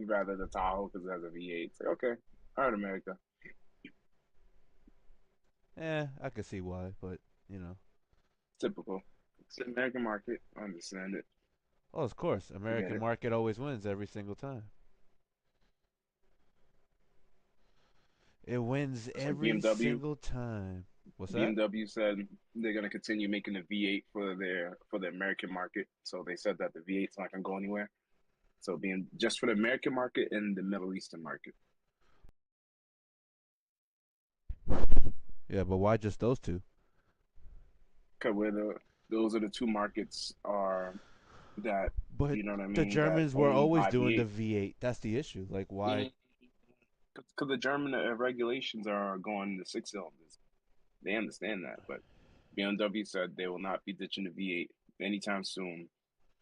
you'd rather the Tahoe because it has a V8. It's like, okay, all right, America. I can see why, but you know. Typical. It's the American market. I understand it. Oh, of course, I get American it. market always wins every single time. It wins It's like every BMW. single time. What's that? BMW said they're going to continue making the V8 for the American market. So they said that the V8's not going to go anywhere. So being just for the American market and the Middle Eastern market. Yeah, but why just those two? Because those are the two markets are that But you know what I the mean that Germans were owned always by doing the V8. V8. That's the issue. Like, why? Because the German regulations are going to six cylinders. They understand that, but BMW said they will not be ditching the V8 anytime soon,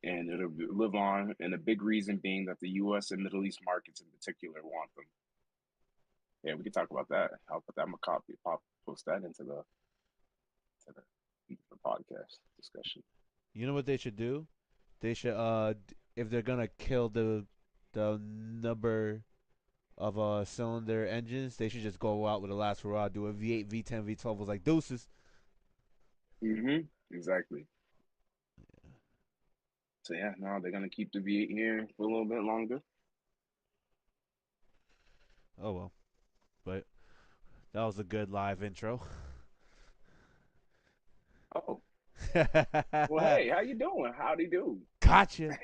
and it'll live on. And a big reason being that the U.S. and Middle East markets in particular want them. Yeah, we could talk about that. I'll put that. I'm gonna post that into the podcast discussion. You know what they should do? They should if they're gonna kill the number of cylinder engines, they should just go out with the last hurrah, do a V8, V10, V12 was like deuces. Exactly. So yeah, no, they're gonna keep the V8 here for a little bit longer. Oh well, but that was a good live intro. Oh, well, hey, how you doing? Howdy do. Gotcha,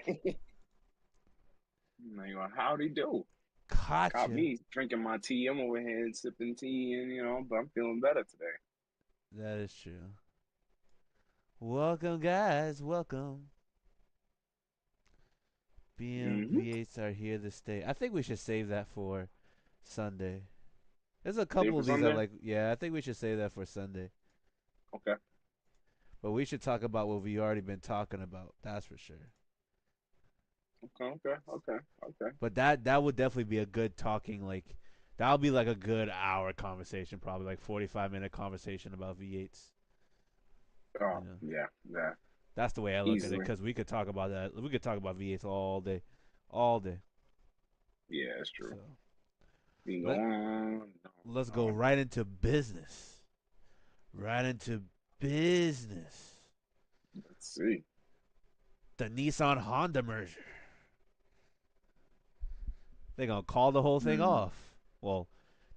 Howdy do. Caught gotcha. me drinking my tea. I'm over here and sipping tea, and but I'm feeling better today. That is true. Welcome, guys. Welcome. Hmm. BMV8s are here to stay. I think we should save that for Sunday. There's a Save couple for of these I Sunday. like. Yeah, I think we should save that for Sunday. Okay. But we should talk about what we already been talking about. That's for sure. Okay. Okay. Okay. Okay. But that would definitely be a good talking like that would be like a good hour conversation, probably like 45-minute conversation about V8s. You Oh, know, yeah. Yeah. that's the way I look at it Easily. because we could talk about that. We could talk about V8s all day, all day. Yeah, it's true. So We can go let on and on let's and go on. right into business. Right into business. Let's see. The Nissan Honda merger. They're gonna call the whole thing Hmm. off. Well,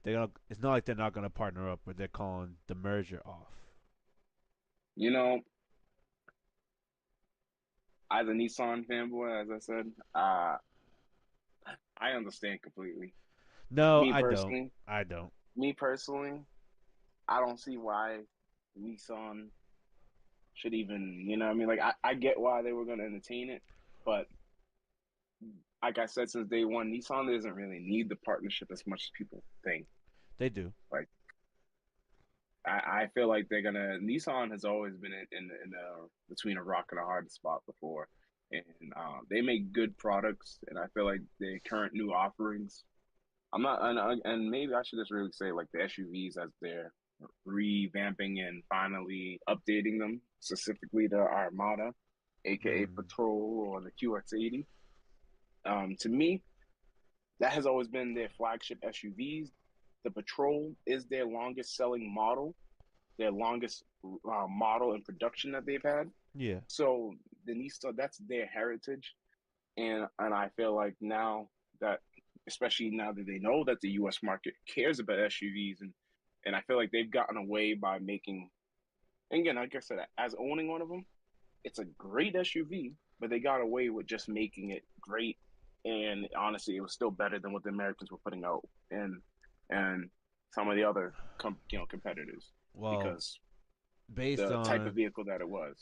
they're gonna. It's not like they're not gonna partner up, but they're calling the merger off. You know, as a Nissan fanboy, as I said, I understand completely. No, Me I don't. personally, I don't. me personally, I don't see why Nissan should even, you know what I mean? Like I get why they were gonna entertain it, but like I said since day one, Nissan doesn't really need the partnership as much as people think. They do. Like I feel like they're gonna Nissan has always been in a between a rock and a hard spot before. And they make good products, and I feel like the current new offerings. I'm not, and maybe I should just really say like the SUVs as they're revamping and finally updating them, specifically the Armada, aka Mm. Patrol or the QX80. To me, that has always been their flagship SUVs. The Patrol is their longest selling model, their longest model in production that they've had. Yeah, So the Nissan, that's their heritage, and I feel like now that, especially now that they know that the U.S. market cares about SUVs, and I feel like they've gotten away by making, and again, like I said, as owning one of them, it's a great SUV, but they got away with just making it great. And honestly, it was still better than what the Americans were putting out, and some of the other competitors well, because based the type of on vehicle that it was.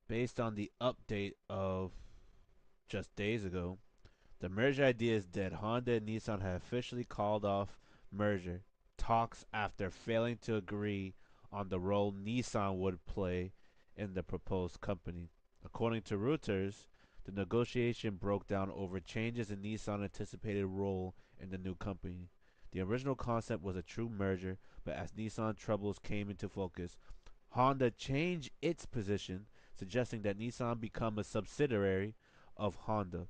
based on the update of just days ago, the merger idea is dead. Honda and Nissan have officially called off merger talks after failing to agree on the role Nissan would play in the proposed company. According to Reuters, the negotiation broke down over changes in Nissan's anticipated role in the new company. The original concept was a true merger, but as Nissan troubles came into focus, Honda changed its position, suggesting that Nissan become a subsidiary of Honda.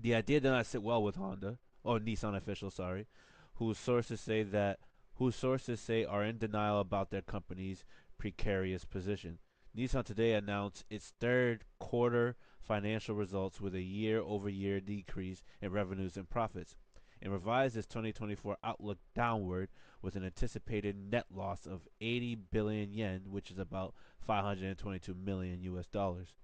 The idea did not sit well with Honda or Nissan officials, sorry, whose sources say that whose sources say are in denial about their company's precarious position. Nissan today announced its third quarter financial results with a year-over-year decrease in revenues and profits, and revised its 2024 outlook downward with an anticipated net loss of 80 billion yen, which is about 522 million US dollars.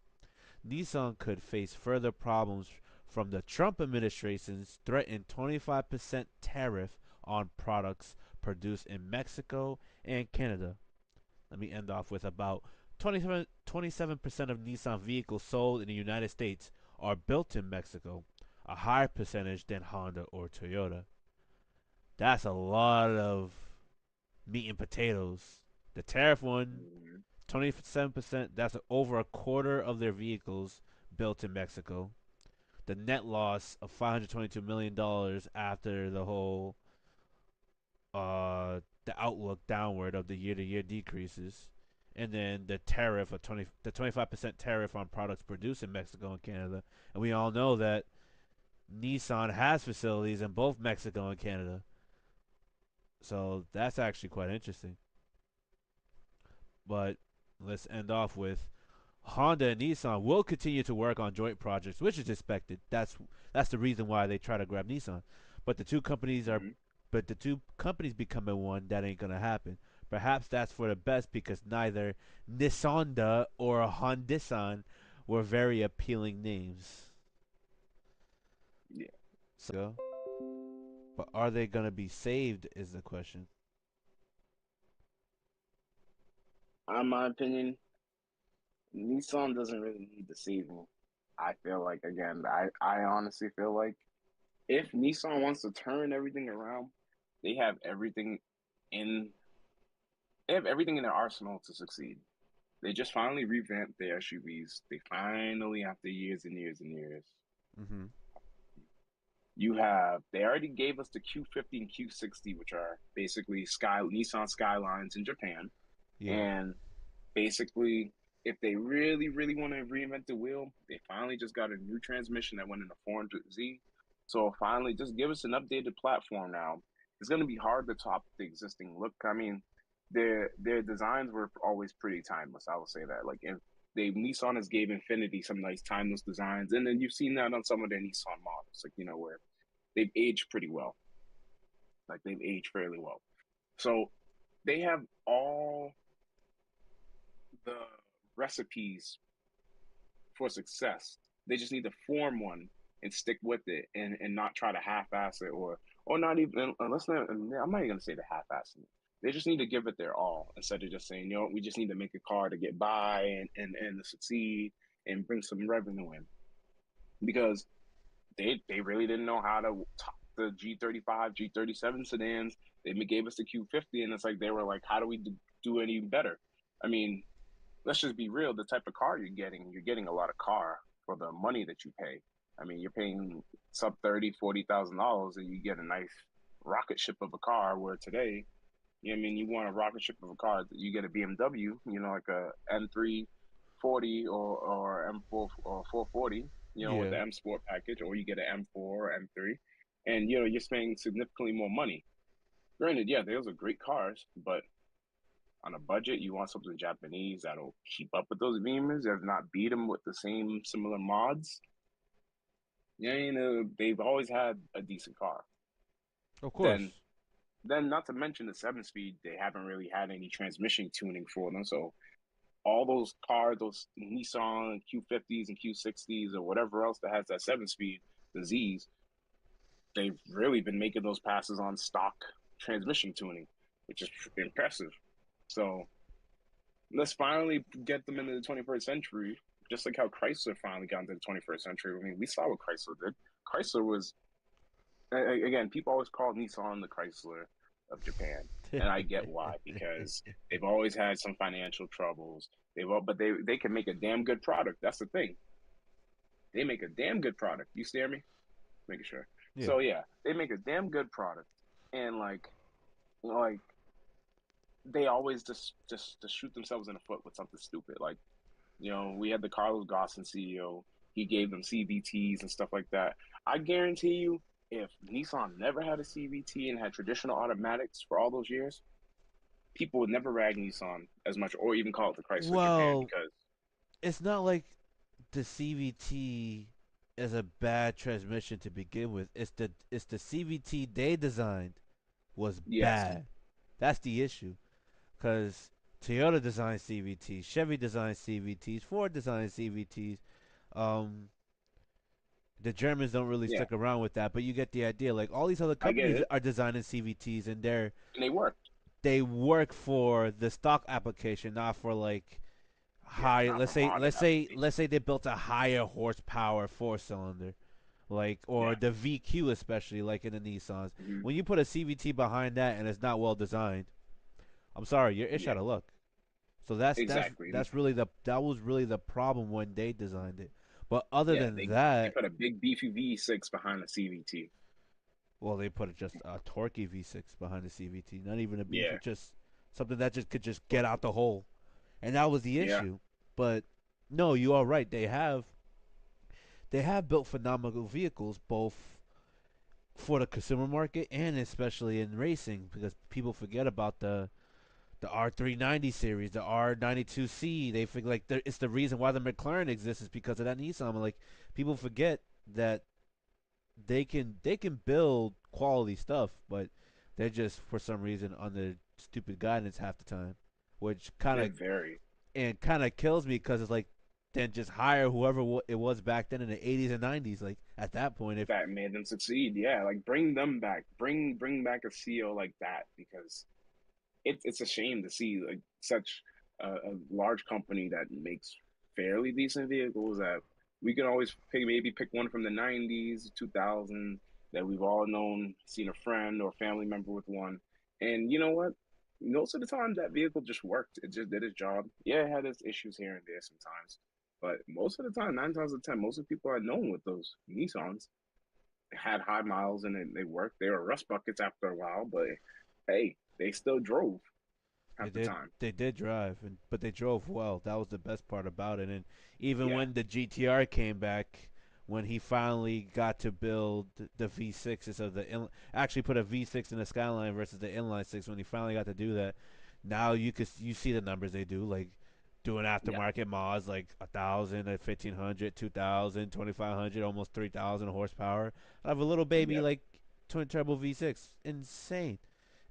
Nissan could face further problems from the Trump administration's threatened 25% tariff on products produced in Mexico and Canada. Let me end off with about 27% of Nissan vehicles sold in the United States are built in Mexico, a higher percentage than Honda or Toyota. That's a lot of meat and potatoes. The tariff one, Mhm. 27%, that's over a quarter of their vehicles built in Mexico. The net loss of $522 million after the whole the outlook downward of the year-to-year decreases, and then the tariff of 25% tariff on products produced in Mexico and Canada. And we all know that Nissan has facilities in both Mexico and Canada. So that's actually quite interesting. But let's end off with Honda and Nissan will continue to work on joint projects, which is expected. That's the reason why they try to grab Nissan. But the two companies are Mhm. but the two companies becoming one, that ain't gonna happen. Perhaps that's for the best because neither Nissonda or Hondisan were very appealing names. Yeah. So, but are they gonna be saved? Is the question. In my opinion, Nissan doesn't really need the saving. I feel like again, I honestly feel like if Nissan wants to turn everything around, they have everything in they have everything in their arsenal to succeed. They just finally revamped their SUVs. They finally, after years and years and years, Mm-hmm. they already gave us the Q50 and Q60, which are basically Nissan Skylines in Japan. Yeah. And basically, if they really, really want to reinvent the wheel, they finally just got a new transmission that went in the 400Z. So finally, just give us an updated platform now. It's going to be hard to top the existing look. I mean, their designs were always pretty timeless. I will say that. Like if they Nissan has gave Infinity some nice timeless designs, and then you've seen that on some of their Nissan models, like where they've aged pretty well. Like they've aged fairly well. So they have all the recipes for success. They just need to form one and stick with it and not try to half-ass it or not even unless I'm not even gonna say the half-assing it. They just need to give it their all instead of just saying, we just need to make a car to get by and to succeed and bring some revenue in. Because they really didn't know how to top the G35, G37 sedans. They gave us the Q50, and it's like they were like, how do we do any better? I mean, let's just be real. The type of car you're getting a lot of car for the money that you pay. I mean, you're paying sub 30, $40,000, and you get a nice rocket ship of a car. Where today, I mean, you want a rocket ship of a car, you get a BMW, like a M340 or M4 or 440, with Yeah. the M Sport package, or you get an M4 or M3, and you're spending significantly more money. Granted, yeah, those are great cars, but on a budget, you want something Japanese that'll keep up with those Beamers, if not beat them with the same similar mods. Yeah, they've always had a decent car. Of Then, course. then not to mention the 7 speed, they haven't really had any transmission tuning for them. So all those cars, those Nissan Q50s and Q60s or whatever else that has that 7 speed, the Z's, they've really been making those passes on stock transmission tuning, which is impressive. So let's finally get them into the 21st century, just like how Chrysler finally got into the 21st century. I mean, we saw what Chrysler did. Chrysler was, again, people always call Nissan the Chrysler of Japan. And I get why, because they've always had some financial troubles. But they can make a damn good product. That's the thing. They make a damn good product. You stare me? Making sure. Yeah. So yeah, they make a damn good product. And like they always just shoot themselves in the foot with something stupid. Like we had the Carlos Ghosn CEO. He gave them CVTs and stuff like that. I guarantee you, if Nissan never had a CVT and had traditional automatics for all those years, people would never rag Nissan as much or even call it the Chrysler Japan Well, because it's not like the CVT is a bad transmission to begin with. It's the CVT they designed was yes, bad. That's the issue. Because Toyota designed CVTs, Chevy designed CVTs, Ford designed CVTs. Um, the Germans don't really yeah, stick around with that, but you get the idea. Like all these other I get companies it, are designing CVTs, and and they work. they work for the stock application, not for like Yeah, high. not for Let's say modern let's say applications. let's say they built a higher horsepower four cylinder, like or Yeah, the VQ especially, like in the Nissans. hmm When you put a CVT behind that and it's not well designed, I'm sorry, you're ish yeah, out of luck. So that's that's exactly. that's really that was really the problem when they designed it. But other Yeah, than they that, put a big beefy V6 behind the CVT. well, they put just a torquey V6 behind the CVT, not even a beefy, Yeah, just something that just could just get out the hole, and that was the yeah, issue. But no, you are right. They have built phenomenal vehicles both for the consumer market and especially in racing because people forget about the R390 series, the R92C. They think like it's the reason why the McLaren exists is because of that Nissan. Like people forget that they can build quality stuff, but they're just for some reason under stupid guidance half the time, which kind they're of very and kind of kills me because it's like then just hire whoever it was back then in the 80s and 90s. Like at that point, if that made them succeed. Yeah, like bring them back, bring back a CEO like that because it's a shame to see like such a large company that makes fairly decent vehicles that we can always pick one from the 90s 2000 that we've all known seen a friend or family member with one and you know what most of the time that vehicle just worked it just did its job yeah it had its issues here and there sometimes but most of the time 9 times out of 10 most of the people I known with those Nissans had high miles and they worked they were rust buckets after a while but hey they still drove they half the did time. they did drive, but they drove well. That was the best part about it. And even Yeah, when the GTR came back, when he finally got to build the V6s of actually put a V6 in the Skyline versus the inline six, when he finally got to do that, now you see the numbers they do like doing yeah, aftermarket mods like 1,000, 1,500, 2,000, 2,500, almost 3,000 horsepower. I have a little baby yep. like twin turbo V6, insane.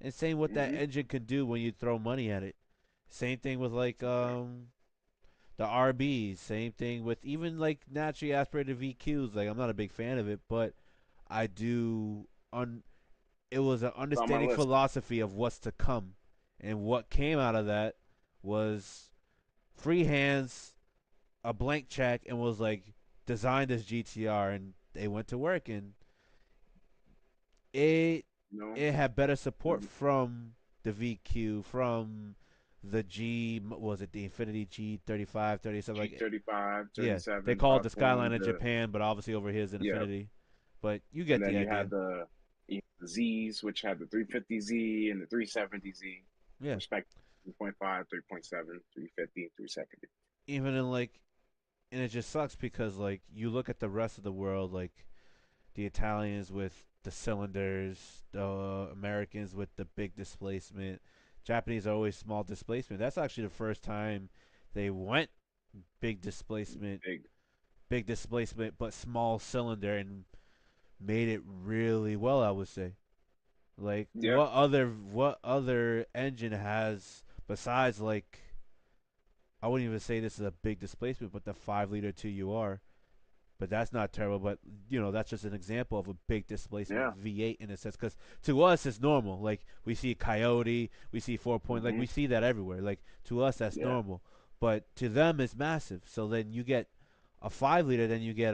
Insane what that Mm-hmm. engine can do when you throw money at it. Same thing with like the RBs. Same thing with even like naturally aspirated VQs. Like I'm not a big fan of it, but I do. It was an It's on my understanding list. philosophy of what's to come, and what came out of that was free hands, a blank check, and was like designed as GTR, and they went to work, and it You know, it had better support the from the VQ, from the G, was it the Infinity G35, 37, like G35, yeah, they 37, call it the 520, Skyline in the Japan, but obviously over here is an yeah, Infinity. But you and get then the you idea. had the Z's, which had the 350Z and the 370Z, Yeah, respect 3.5, 3.7, 350, 370. even in like, and it just sucks because like you look at the rest of the world, like the Italians with the cylinders, the Americans with the big displacement. Japanese are always small displacement. That's actually the first time they went big displacement, Big. but small cylinder and made it really well. I would say. Like Yeah, what other engine has besides like I wouldn't even say this is a big displacement, but the 5 liter 2UR, but that's not terrible. But that's just an example of a big displacement yeah, V8 in a sense. Because to us, it's normal. Like we see Coyote, we see 4 point, like hmm we see that everywhere. Like to us, that's yeah, normal. But to them, it's massive. So then you get a 5 liter, then you get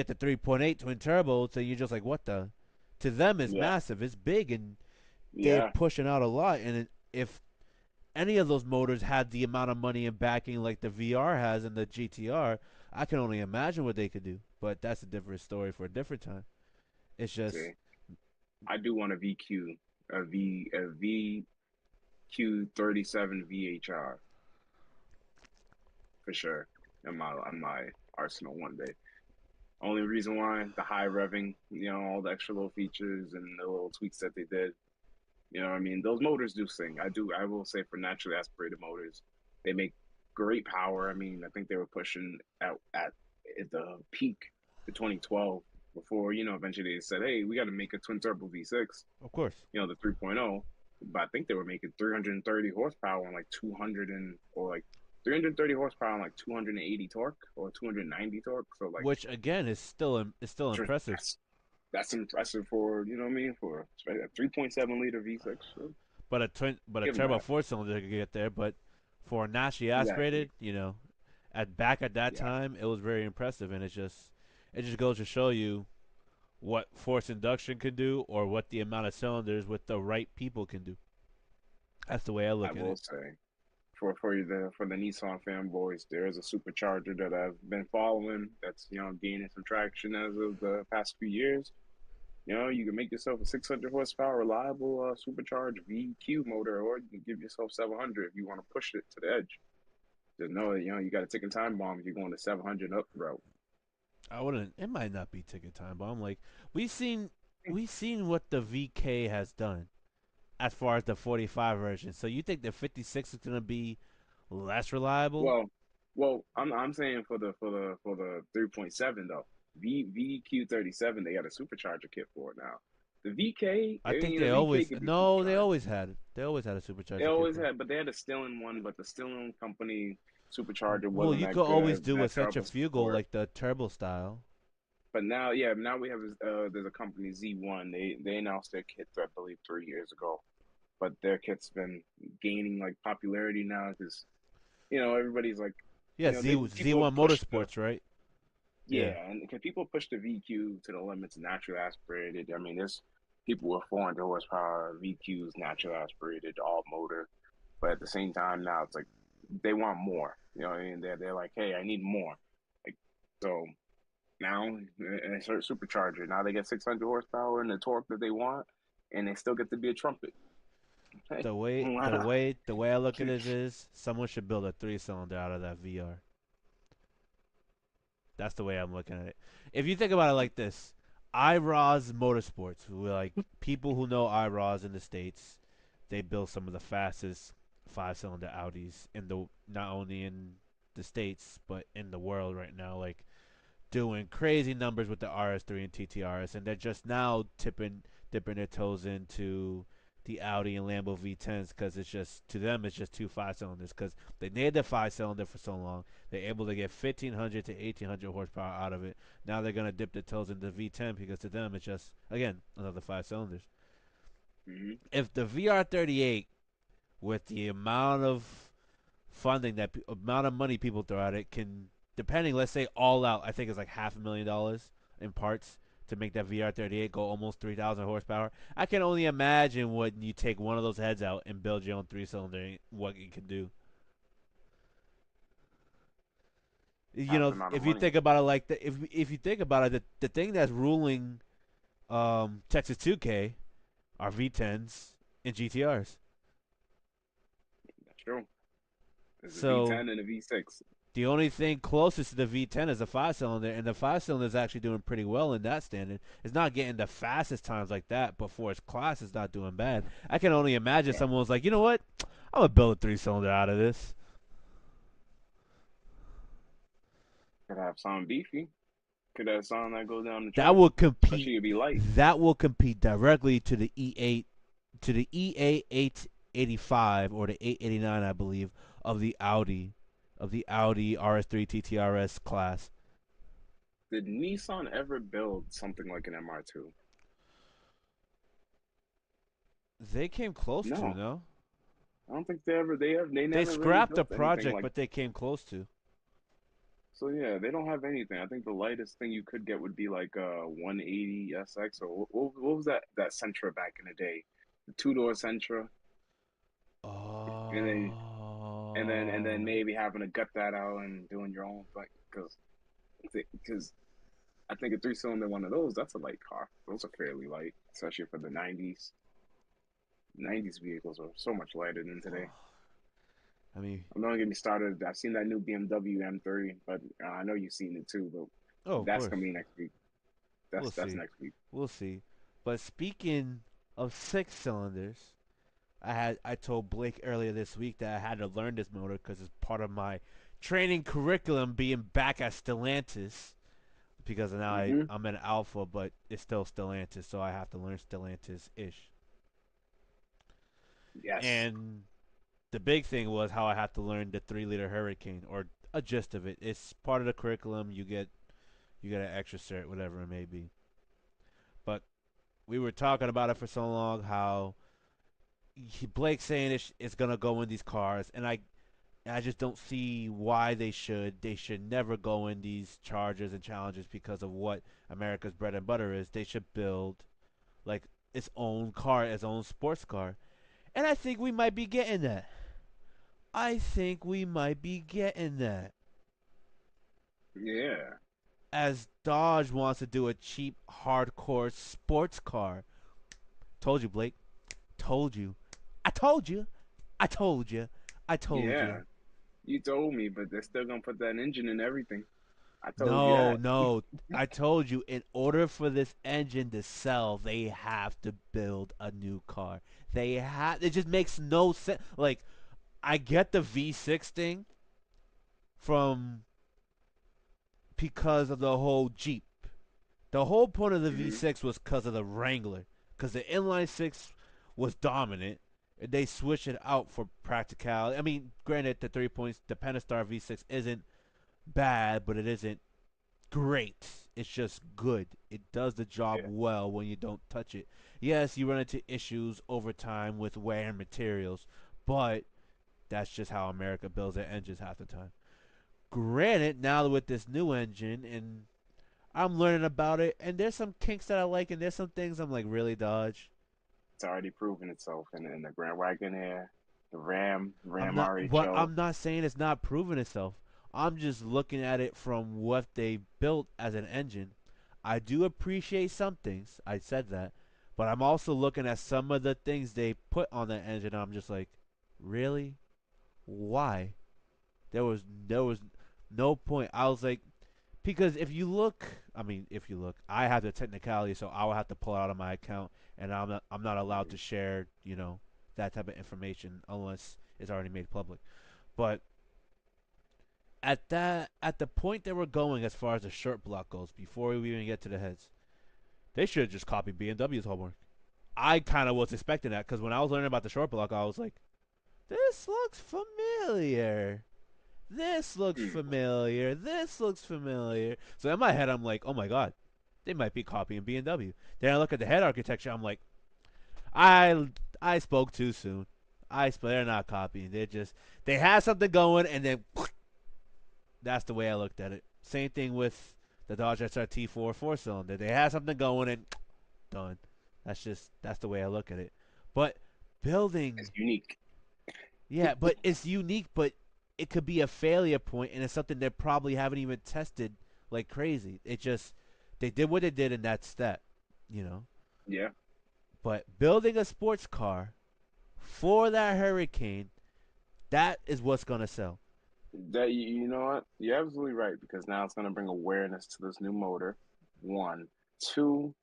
the 3.8 twin turbo. So you're just like, what the? To them, it's yeah, massive. It's big, and they're yeah. pushing out a lot. And if any of those motors had the amount of money and backing like the VR has and the GTR, I can only imagine what they could do. But that's a different story for a different time. It's just See, I do want a VQ, a VQ37 VHR for sure in my arsenal one day. Only reason why the high revving, all the extra little features and the little tweaks that they did. What I mean? Those motors do sing. I will say for naturally aspirated motors, they make great power. I mean, I think they were pushing at the peak the 2012 before, eventually they said, "Hey, we got to make a twin turbo V6." Of course. The 3.0, but I think they were making 330 horsepower and like 200 and or like 330 horsepower and like 280 torque or 290 torque. So like Which again is still impressive. that's that's impressive for what I mean for a 3.7 liter V6. So But a give them turbo that. four cylinder could get there. But for naturally Exactly. aspirated, at that Yeah, time, it was very impressive, and it just goes to show you what forced induction can do, or what the amount of cylinders with the right people can do. That's the way I I look at will it. say for the Nissan fanboys, there is a supercharger that I've been following that's gaining some traction as of the past few years. You can make yourself a 600 horsepower reliable supercharged VQ motor, or you can give yourself 700 if you want to push it to the edge. Just know that you got a ticking time bomb if you're going to 700 up route. I wouldn't. It might not be ticket time, but I'm like, we seen we seen what the VK has done as far as the 45 version. So you think the 56 is gonna be less reliable? Well, I'm saying for the 3.7 though, VQ37 they got a supercharger kit for it now. The VK, I I think mean, the they VK always could be no, they supercharged. always had it. They always had a They supercharger kit always for it. had, but they had a Stirling one, but the Stirling company supercharger Well, wasn't you that could always good, do a had trouble centrifugal support. like the turbo style. But now, yeah, now we have there's a company Z1. They announced their kit, I believe, 3 years ago. But their kit's been gaining like popularity now because everybody's like, Yeah, they people Z1 push the Motorsports, right? Yeah. yeah, and because people push the VQ to the limits, naturally aspirated. I mean, there's people with 400 horsepower VQs, naturally aspirated, all motor. But at the same time, now it's like they want more. What I mean? They're like, hey, I need more. Like so now, it's a supercharger. Now they get 600 horsepower and the torque that they want, and they still get to be a trumpet. Hey, why not? The way I look at it is someone should build a 3 cylinder out of that VR. That's the way I'm looking at it. If you think about it like this, IROS Motorsports, like people who know IROS in the states, they build some of the fastest 5 cylinder Audis in the not only in the states but in the world right now. Like doing crazy numbers with the RS3 and TTRS, and they're just now dipping their toes into the Audi and Lambo V10s because it's just to them it's just two 5 cylinders because they needed the 5 cylinder for so long. They're able to get 1,500 to 1,800 horsepower out of it. Now they're gonna dip their toes into V10 because to them it's just again another 5 cylinders. Mm-hmm. If the VR38 with the amount of funding that amount of money people throw at it can depending let's say all out I think it's like $500,000 in parts to make that VR38 go almost 3,000 horsepower. I can only imagine when you take one of those heads out and build your own 3 cylinder what it can do. Half the amount of If you money. think about it like if you think about it the thing that's ruling Texas 2K are V10s and GTRs. That's true. There's a So V10 and a V6. the only thing closest to the V10 is the 5 cylinder, and the 5 cylinder is actually doing pretty well in that standard. It's not getting the fastest times like that, but for its class, it's not doing bad. I can only imagine Yeah, someone was like, you know what? I'm gonna build a 3 cylinder out of this. could have something beefy. Could have something that goes down the That track. will compete. Especially it'd be light. That will compete directly to the E8, to the EA 885 or the 889, I believe, of the Audi RS3 TTRS class. Did Nissan ever build something like an MR2? They came close to No, no. I don't think they They never really scrapped the built anything project, like. but they came close to. So yeah, they don't have anything. I think the lightest thing you could get would be like a 180 SX or what was that Sentra back in the day, the two-door Sentra, and then and then Oh. maybe having to gut that out and doing your own like because I think a three-cylinder one of those that's a light car. Those are fairly light, especially for the 90s. 90s vehicles are so much lighter than today. I mean, I'm not gonna get me started. I've seen that new BMW M3, but I know you've seen it too. Oh, of That's course. gonna be next week. We'll That's see. next week. We'll see. But speaking of six cylinders, I told Blake earlier this week that I had to learn this motor because it's part of my training curriculum being back at Stellantis because now Hmm. I'm an alpha, but it's still Stellantis, so I have to learn Stellantis ish. Yes, And the big thing was how I had to learn the 3 liter Hurricane or a gist of it. It's part of the curriculum. You get an extra cert, whatever it may be. But we were talking about it for so long how Blake's saying it's gonna go in these cars, and I just don't see why they should. They should never go in these charges and challenges because of what America's bread and butter is. They should build like its own car, its own sports car. And I think we might be getting that. I think we might be getting that. yeah, As Dodge wants to do a cheap, hardcore sports car. Told you, Blake. Told you. I told you. I told you. I told you. yeah. You told me, but they're still gonna put that engine in everything. I told you No, that. no. I told you, in order for this engine to sell, they have to build a new car. They have. It just makes no sense. Like, I get the V6 thing from because of the whole Jeep. The whole point of the Hmm. V6 was because of the Wrangler. Because the inline six was dominant. And they switched it out for practicality. I mean, granted, the 3 points, the Pentastar V6 isn't bad, but it isn't great. It's just good. It does the job Yeah, well when you don't touch it. Yes, you run into issues over time with wear and materials, but that's just how America builds their engines half the time. Granted, now with this new engine, and I'm learning about it, and there's some kinks that I like, and there's some things I'm like, really, Dodge? it's already proven itself in the Grand Wagoneer, the Ram, I'm Ram not what RHO. I'm not saying it's not proving itself. I'm just looking at it from what they built as an engine. I do appreciate some things. I said that, but I'm also looking at some of the things they put on that engine. I'm just like, really? Why? There was no point. I was like, because if you look, I mean, if you look, I have the technicality, so I will have to pull it out of my account, and I'm not allowed to share, that type of information unless it's already made public. But at the point they were going as far as the shirt block goes, before we even get to the heads, they should have just copied BMW's homework. I kind of was expecting that because when I was learning about the short block, I was like, this looks familiar. This looks Hmm. familiar. This looks familiar. So in my head, I'm like, oh my god, they might be copying BMW. Then I look at the head architecture. I'm like, I I spoke too soon. They're not copying. They had something going, and then that's the way I looked at it. Same thing with the Dodge SRT 4 cylinder. They had something going, and done. That's the way I look at it. But building, It's unique. yeah, but it's unique, but it could be a failure point, and it's something they probably haven't even tested like crazy. They did what they did, and that's that, you know. Yeah, But building a sports car for that Hurricane, that is what's gonna sell. that you know what? You're absolutely right because now it's gonna bring awareness to this new motor. One, two.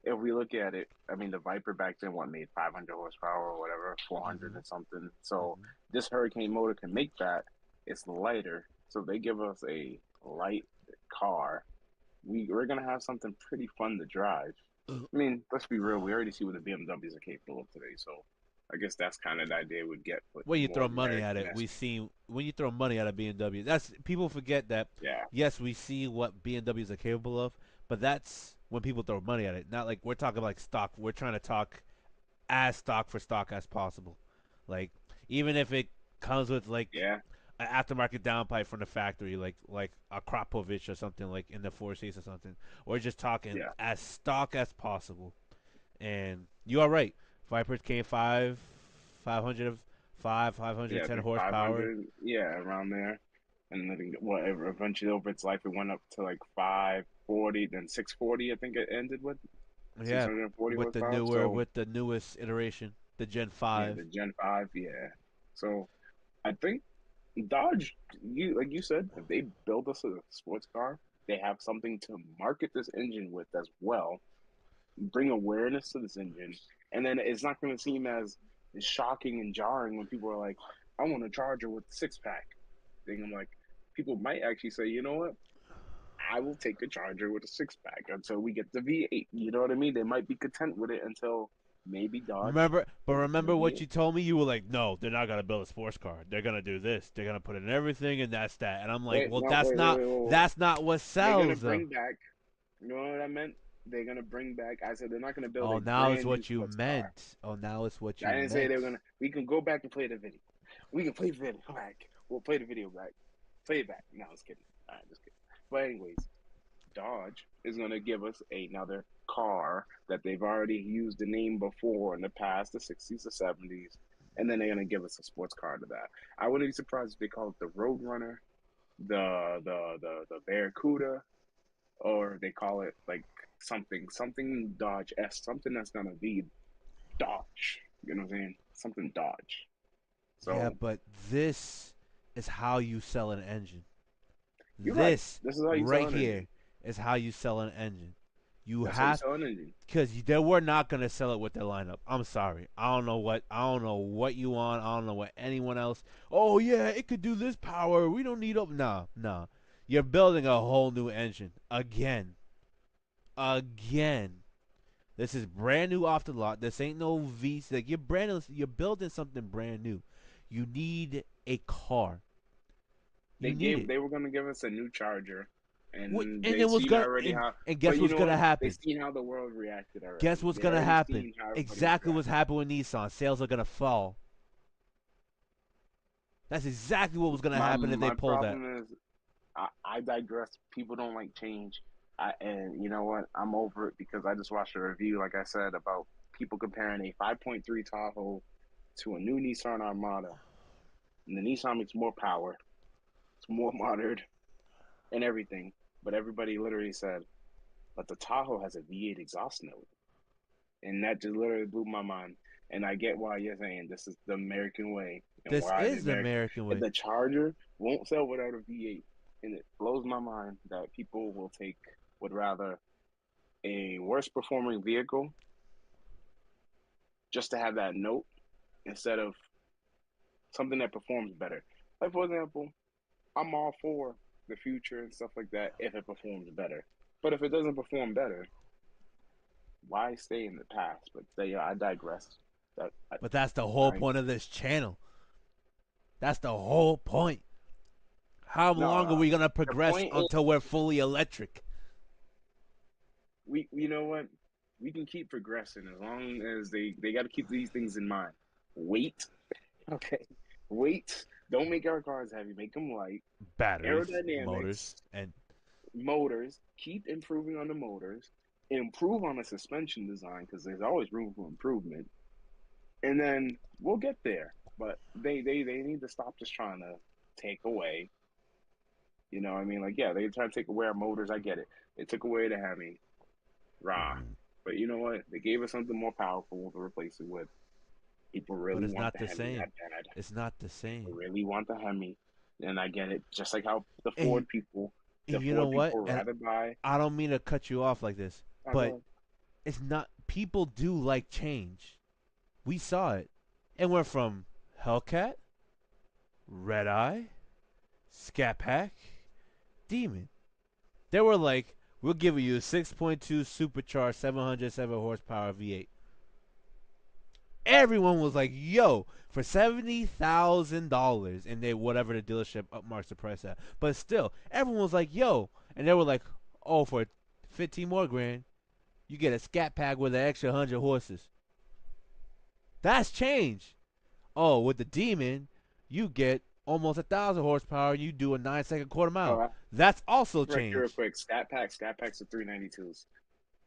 If we look at it, I mean, the Viper back then, what made 500 horsepower or whatever, 400 Mm-hmm. and something. So Mm-hmm. this Hurricane motor can make that. It's lighter, so they give us a light car. We're gonna have something pretty fun to drive. I mean, let's be real. We already see what the BMWs are capable of today. So I guess that's kind of the idea we'd get with When you more throw money at it, American-esque. when you throw money at a BMW, that's people forget that. Yeah, Yes, we see what BMWs are capable of, but that's when people throw money at it. Not like we're talking like stock. We're trying to talk as stock for stock as possible. Like even if it comes with like yeah, an aftermarket downpipe from the factory, like a Krapovich or something like in the 4 Cs or something. We're just talking yeah, as stock as possible. And you are right. Vipers came 500 of 510 yeah. I think horsepower. 500, yeah, around there. And then whatever, eventually over its life, it went up to like 540, then 640. I think it ended with Yeah, 640 horsepower. So with the newest iteration, the Gen yeah, 5. the Gen 5, yeah. So I think Dodge, you like you said, if they build us a sports car, they have something to market this engine with as well, bring awareness to this engine, and then it's not going to seem as shocking and jarring when people are like, "I want a Charger with a six pack." Then I'm like, people might actually say, "You know what? I will take a Charger with a six pack until we get the V8." You know what I mean? They might be content with it until maybe Dodge brings the Remember what V8. you told me? You were like, no, they're not gonna build a sports car. They're gonna do this. They're gonna put in everything, and that's that. And I'm like, Wait, well, no, wait, wait, wait, wait, wait. that's not what They're gonna sells though. bring back. You know what I meant? They're gonna bring back. I said they're not gonna build Oh, a now it's brand new what you sports car. meant. Oh, now it's what I you didn't say they meant. were gonna. We can go back and play the video. We can play the video back. We'll play the video back. Play it back. No, I was kidding. All right, just kidding. But anyways, Dodge is gonna give us another car that they've already used the name before in the past, the '60s, the '70s, and then they're gonna give us a sports car to that. I wouldn't be surprised if they call it the Roadrunner, the Barracuda, or they call it like something Dodge S, something that's gonna be Dodge. You know what I'm saying? Something Dodge. Yeah, So but this is how you sell an engine. you're right. This This is how you sell right an engine. here is how you sell an engine. You That's how you have sell an engine. because they were not gonna sell it with their lineup. I'm sorry. I don't know what you want. I don't know what anyone else. Oh yeah, it could do this power. We don't need up. Nah, nah. You're building a whole new engine again. Again. This is brand new off the lot. This ain't no V. Like you're brand new. You're building something brand new. You need a car. You need it. They were gonna give us a new Charger, and And they've it was seen gonna already how. and But guess you what's know gonna what? They've happen? seen how the world reacted Guess already. what's They gonna already happen? seen how everybody was Exactly what's reacting. happened with Nissan. Sales are gonna fall. That's exactly what was gonna happen if they My pulled that. problem is, I digress. People don't like change. And you know what? I'm over it because I just watched a review, like I said, about people comparing a 5.3 Tahoe to a new Nissan Armada. And the Nissan makes more power, it's more modern and everything. But everybody literally said, but the Tahoe has a V8 exhaust note. And that just literally blew my mind. And I get why you're saying this is the American way and This why the is the American American way. the Charger won't sell without a V8. And it blows my mind that people would rather a worse performing vehicle just to have that note instead of something that performs better. Like for example, I'm all for the future and stuff like that if it performs better. But if it doesn't perform better, why stay in the past? But I digress. That But that's the whole I point of this channel. That's the whole point. How no. long are we gonna The progress point is, until we're fully electric? we you know what? We can keep progressing as long as they got to keep these things in mind. Weight, okay. Weight. Don't make our cars heavy. Make them light. Batteries, motors, Aerodynamics, and motors. Keep improving on the motors. Improve on the suspension design because there's always room for improvement. And then we'll get there. But they need to stop just trying to take away. You know, what I mean, like yeah, they try to take away our motors. I get it. They took away the Hemi, rah. But you know what? They gave us something more powerful to replace it with. People but really it's want not the the Hemi same. that bad. It's not the People same. really want the Hemi, and I get it. Just like how And, and The you know Ford what? people And rather buy. I don't mean to cut you off like this, Oh, go but ahead. it's not. People do like change. We saw it. It went from Hellcat, Red Eye, Scat Pack, Demon. They were like, we'll give you a 6.2 supercharged 707 horsepower V8. Everyone was like, yo, for $70,000, and they whatever the dealership upmarks the price at. But still, everyone was like, yo, and they were like, oh, for 15 more grand, you get a Scat Pack with an extra 100 horses. That's change. Oh, with the Demon, you get almost 1,000 horsepower. And you do a 9-second quarter Oh, mile. That's also real change. quick. Scat packs are 392s.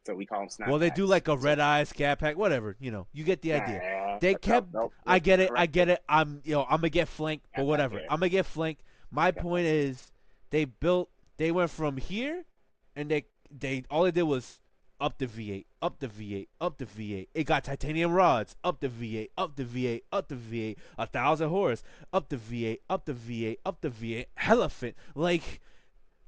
So we call them Well, snap they do packs. like a So red eye Scat Pack, whatever. You get the idea. nah, They kept. nope, I get it. I correct get it. I'm gonna get flanked, but Scat pack whatever. here. I'm gonna get flanked. My Scat point pack here. is, they built. They went from here, and they all they did was up the V8, up the V8, up the V8. It got titanium rods, up the V8, up the V8, up the V8, 1,000 horse, up the V8, up the V8, up the V8, elephant. Like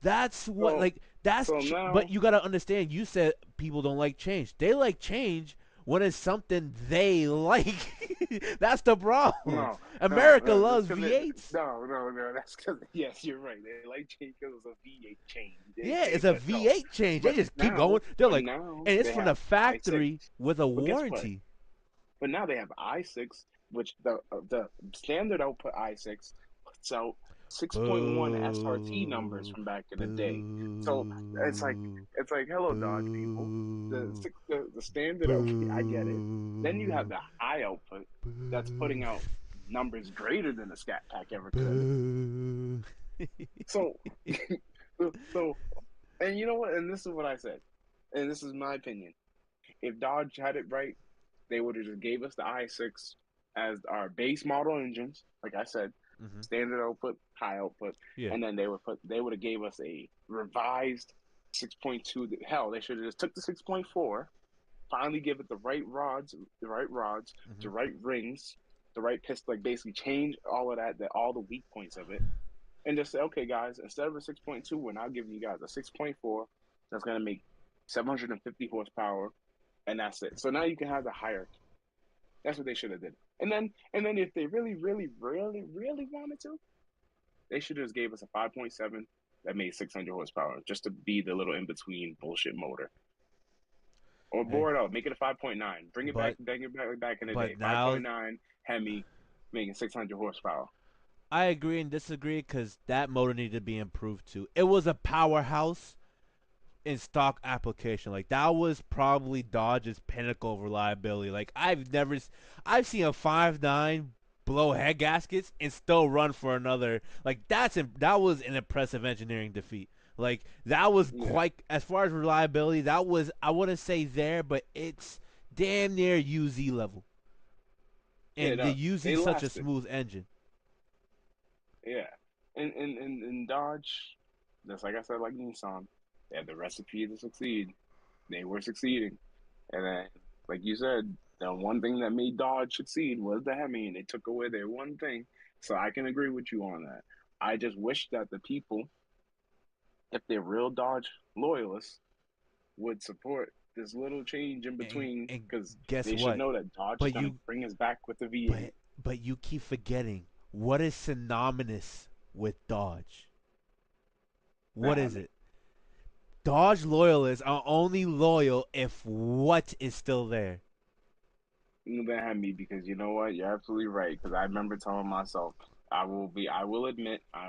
that's what So like So But now, you gotta understand. You said people don't like change. They like change when it's something they like. That's the problem. no, America that's loves because V8s. no. That's because yes, you're right. They like change because it's a V8 change. Yeah, it's a But no, V8 change. They but just keep now, going. They're but like, now and it's they from the have I6. factory with a But guess what? warranty. But now they have I6, which the standard output I6 puts out 6.1 SRT numbers Boo, from back in the day. So it's like boo, it's like hello Dodge people. boo, The standard output, I get it. Then you have boo, the high output that's boo, putting out numbers greater than the Scat Pack ever could. boo. So so and you know what? And this is what I said. And this is my opinion. If Dodge had it right, they would have just gave us the i6 as our base model engines, like I said, Mm-hmm. standard output, high output, Yeah. and then they would have gave us a revised 6.2. Hell, they should have just took the 6.4, finally give it the right rods, Mm-hmm. the right rings, the right piston, like basically change all of that, all the weak points of it, and just say, okay, guys, instead of a 6.2, we're now giving you guys a 6.4 that's gonna make 750 horsepower, and that's it. So now you can have the hierarchy. That's what they should have did. And then if they really wanted to, they should have just gave us a 5.7 that made 600 horsepower just to be the little in between bullshit motor. Or Hey, bore it out, make it a 5.9. but Bring it back in the day. but now 5.9 Hemi making 600 horsepower. I agree and disagree because that motor needed to be improved too. It was a powerhouse in stock application. Like that was probably Dodge's pinnacle of reliability. Like I've seen a 5.9 blow head gaskets and still run for another. Like that was an impressive engineering defeat. Like that was Yeah, quite as far as reliability. That was I wouldn't say there, but it's damn near UZ level. yeah, And the no, UZ they is such a lasted. smooth engine. Yeah, and Dodge, just like I said, like Nissan, they had the recipe to succeed. They were succeeding. And then, like you said, the one thing that made Dodge succeed was the Hemi, and they took away their one thing. So I can agree with you on that. I just wish that the people, if they're real Dodge loyalists, would support this little change in between And because guess they should what? know that Dodge is But going to you bring us back with the but V8. but you keep forgetting what is synonymous with Dodge. The What is Hemi. it? Dodge loyalists are only loyal if what is still there. The Hemi, because you know what? You're absolutely right. Because I remember telling myself, I will admit, I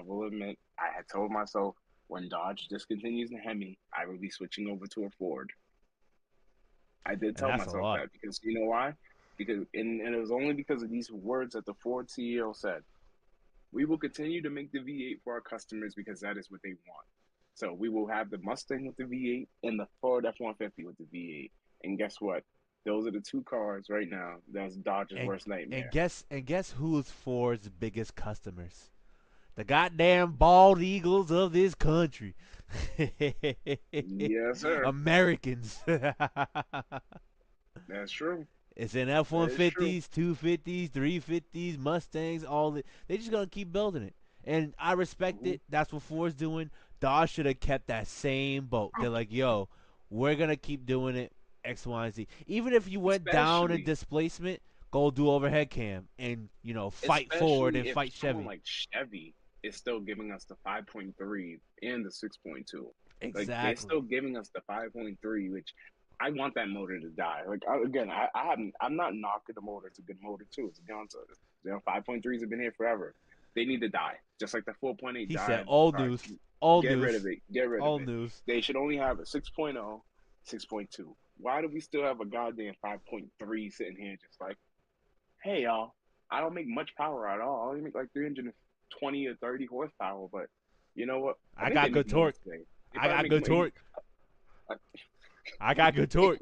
had told myself when Dodge discontinues the Hemi, I will be switching over to a Ford. I did And tell that's a myself lot. that because you know why? Because and it was only because of these words that the Ford CEO said. We will continue to make the V8 for our customers because that is what they want. So we will have the Mustang with the V8 and the Ford F-150 with the V8. And guess what? Those are the two cars right now. That's Dodge's And worst nightmare. guess who's Ford's biggest customers? The goddamn bald eagles of this country. Yes, sir. Americans. That's true. It's in F one That is true. fifties, 250s, 350s, Mustangs, all the they just gonna keep building it. And I respect Hmm. it. That's what Ford's doing. Dodge should have kept that same boat. They're like, yo, we're gonna keep doing it, X, Y, and Z. Even if you went down in Especially, displacement, go do overhead cam and, fight Ford and especially if fight someone Chevy. like Chevy is still giving us the 5.3 and the 6.2. Like they're Exactly. still giving us the 5.3, which I want that motor to die. Like again, I haven't. I'm not knocking the motor. It's a good motor too. It's a Gonzo. 5.3s have been here forever. They need to die, just like the 4.8 He said died. all All right, news. All get rid of news. it. Get rid of All it. news. They should only have a 6.0, 6.2. Why do we still have a goddamn 5.3 sitting here just like, hey y'all, I don't make much power at all. I only make like 320 or 30 horsepower, but you know what? I I think they got make good more torque. today. They I probably got make good more. torque. I got good torque.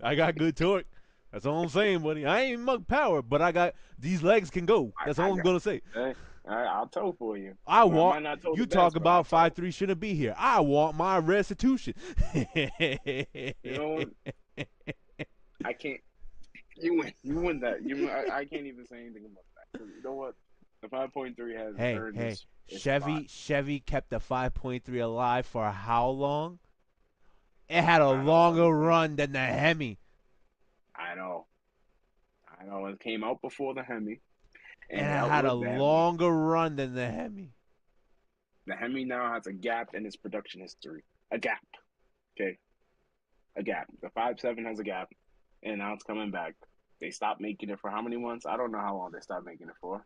I got good torque. That's all I'm saying, buddy. I ain't much power, but I got these legs can go. That's I all I'm got. gonna say. I'll tow for you. I I want might not tow the you talk best, but I'll about tow. 5'3" shouldn't be here. I want my restitution. You know what? I can't. You win. You win that. I can't even say anything about that. 'Cause you know what? The 5.3 has Hey, earned hey, its spot. Chevy kept the 5.3 alive for how long? It had a I know it longer wasn't long. run than the Hemi. I know. I know. It came out before the Hemi, It and it had a outlived the Hemi. longer run than the Hemi. The Hemi now has a gap in its production history. A gap. Okay, a gap. The 5.7 has a gap, and now it's coming back. They stopped making it for how many months? I don't know how long they stopped making it for,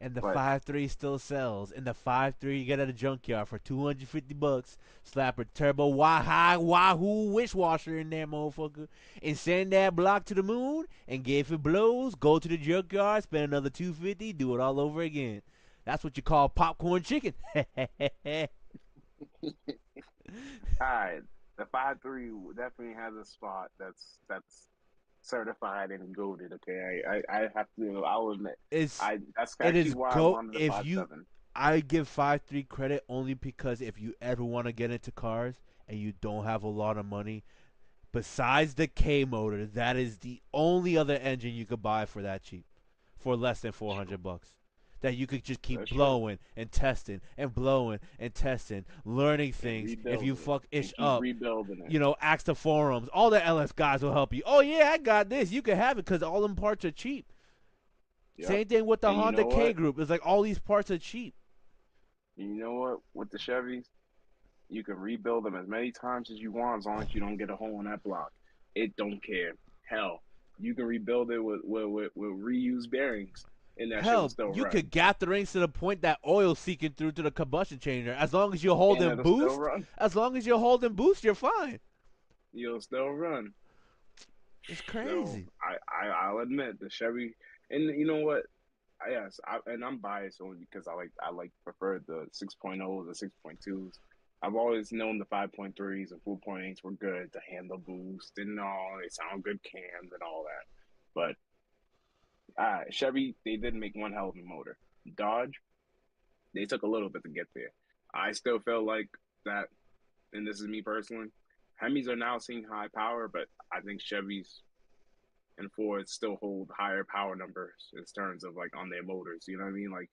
And the but 5.3 still sells. And the 5.3 you get at a junkyard for $250. Slap a turbo Wahoo wish washer in there, motherfucker, and send that block to the moon. And if it blows, go to the junkyard, spend another $250, do it all over again. That's what you call popcorn chicken. all right, the 5.3 definitely has a spot that's certified and goaded. Okay, I have to. I'll admit, it's that's it actually is why I go wanted the if five you seven. I give 5.3 credit only because if you ever want to get into cars and you don't have a lot of money, besides the K motor, that is the only other engine you could buy for that cheap, for less than True, $400. That you could just keep that's true. blowing and testing and blowing and testing, learning And things. If you rebuilding it fuck and ish keep up, rebuilding it. ask the forums. All the LS guys will help you. Oh yeah, I got this. You can have it because all them parts are cheap. Yep. Same thing with the And you Honda know K what? group. It's like all these parts are cheap. You know what? With the Chevys, you can rebuild them as many times as you want as long as you don't get a hole in that block. It don't care. Hell, you can rebuild it with reused bearings, and that shit will Hell, still you run. could gap the rings to the point that oil seeking through to the combustion chamber. As long as you're And holding it'll still boost, run. you're fine. You'll still run. It's So crazy. I'll admit the Chevy, and you know what? Yes, and I'm biased only because I prefer the 6.0s, the 6.2s. I've always known the 5.3s and 4.8s were good to handle boost and all. They sound good cams and all that. But Chevy, they did make one hell of a motor. Dodge, they took a little bit to get there. I still feel like that, and this is me personally. Hemis are now seeing high power, but I think Chevys and Fords still hold higher power numbers in terms of like on their motors. You know what I mean? Like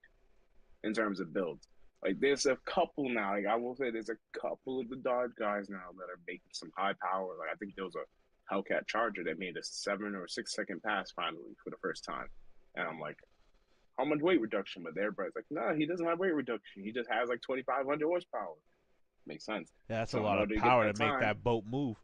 in terms of builds. Like there's a couple now. Like I will say, there's a couple of the Dodge guys now that are making some high power. Like I think there was a Hellcat Charger that made a 7 or 6 second pass finally for the first time, and I'm like, how much weight reduction? But everybody's like, no, he doesn't have weight reduction. He just has like 2,500 horsepower. Makes sense. Yeah, that's a So in lot of order to get power to that make time, that boat move.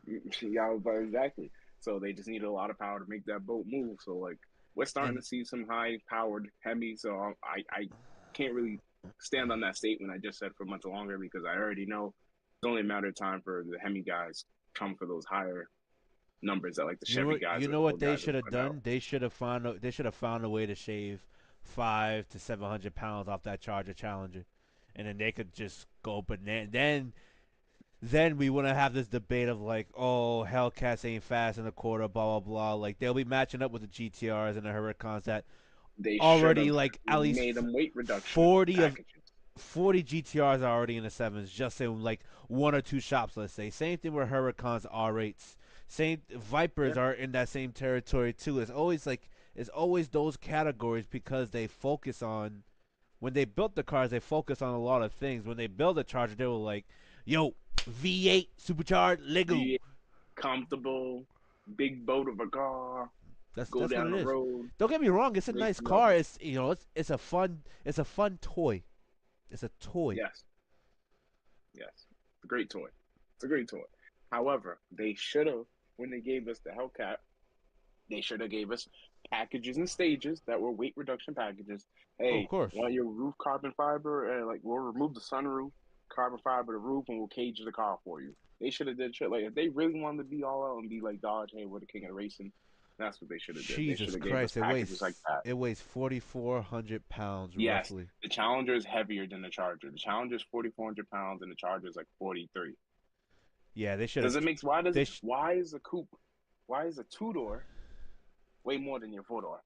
yeah, exactly. So they just needed a lot of power to make that boat move. So like we're starting And to see some high powered Hemi. So I can't really stand on that statement I just said for much longer because I already know it's only a matter of time for the Hemi guys come for those higher numbers that like the Chevy guys you or the know what Ford they guys are should have putting out. done? They should have found a way to shave 500 to 700 pounds off that Charger Challenger, and then they could just go. But then we wouldn't have this debate of like, oh, Hellcats ain't fast in the quarter, blah blah blah. Like they'll be matching up with the GTRs and the Huracans that They should already have like at least made them weight reduction 40 of packages. 40 GTRs are already in the sevens, just in like one or two shops. Let's say same thing with Huracans R8s. Same Yeah, Vipers are in that same territory too. It's always those categories because they focus on when they built the cars, they focus on a lot of things. When they built the Charger, they were like, "Yo, V8 supercharged Lego." be comfortable, big boat of a car, go That's what down it the is. road, Don't get me wrong; it's a race nice car. level. It's a fun toy. It's a toy. Yes, yes, it's a great toy. It's a great toy. However, they should have when they gave us the Hellcat, they should have gave us packages and stages that were weight reduction packages. Oh, of Hey, course. want your roof carbon fiber? And like we'll remove the sunroof, carbon fiber the roof, and we'll cage the car for you. They should have did shit like if they really wanted to be all out and be like Dodge. Hey, we're the king of racing. That's what they should have did. They should Jesus have gave us Christ! packages like that. It weighs 4,400 pounds Yes, roughly. the Challenger is heavier than the Charger. The Challenger is 4,400 pounds, and the Charger is like 43. Yeah, they should have. Does it make why does They it sh- why is a coupe why is a two door way more than your four door?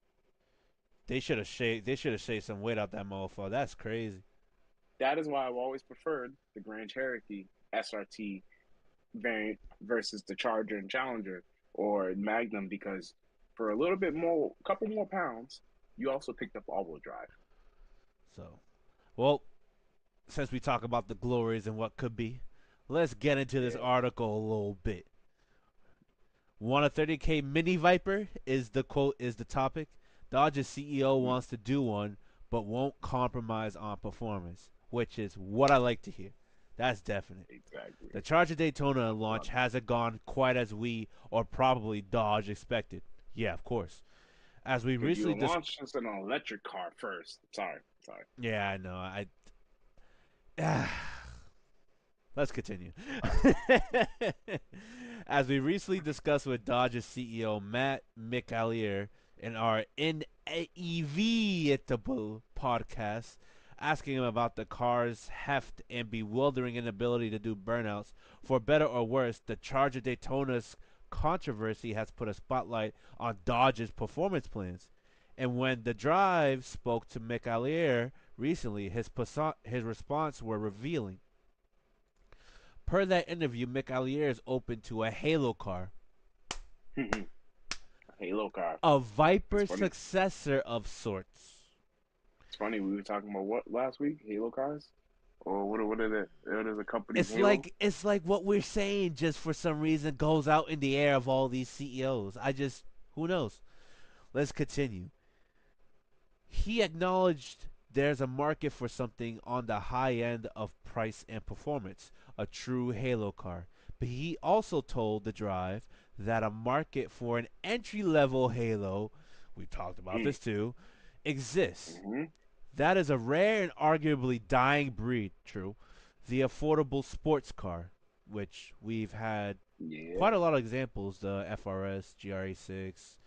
they should have shaved. They should have shaved some weight out that motherfucker. That's crazy. That is why I've always preferred the Grand Cherokee SRT variant versus the Charger and Challenger or Magnum because for a little bit more, a couple more pounds, You also picked up all-wheel drive. So, well, since we talk about the glories and what could be, let's get into this Yeah. article a little bit. Want a 30K mini Viper is the quote is the topic. Dodge's CEO Mhm. wants to do one, but won't compromise on performance, which is what I like to hear. That's definite. Exactly. The Charger Daytona launch Love it. hasn't gone quite as we or probably Dodge expected. Yeah, of course. As we Because recently you launched as an electric car first. Sorry. Sorry. yeah, I know. Let's continue. Sorry. As we recently discussed with Dodge's CEO Matt McAleer in our Inevitable podcast, asking him about the car's heft and bewildering inability to do burnouts. For better or worse, the Charger Daytona's controversy has put a spotlight on Dodge's performance plans. And when the Drive spoke to McAleer recently, his response were revealing. Per that interview, McAleer is open to a Halo car, Halo car. a It's Viper funny. successor of sorts. It's funny. We were talking about what last week? Halo cars? Or what are the what is the company's It's Halo? like it's like what we're saying just for some reason goes out in the air of all these CEOs. Who knows? Let's continue. He acknowledged there's a market for something on the high end of price and performance, a true Halo car. But he also told the Drive that a market for an entry level Halo, we talked about Mm. this too, exists. Hmm. That is a rare and arguably dying breed, true. The affordable sports car, which we've had Yeah. quite a lot of examples, the FRS, GRE6,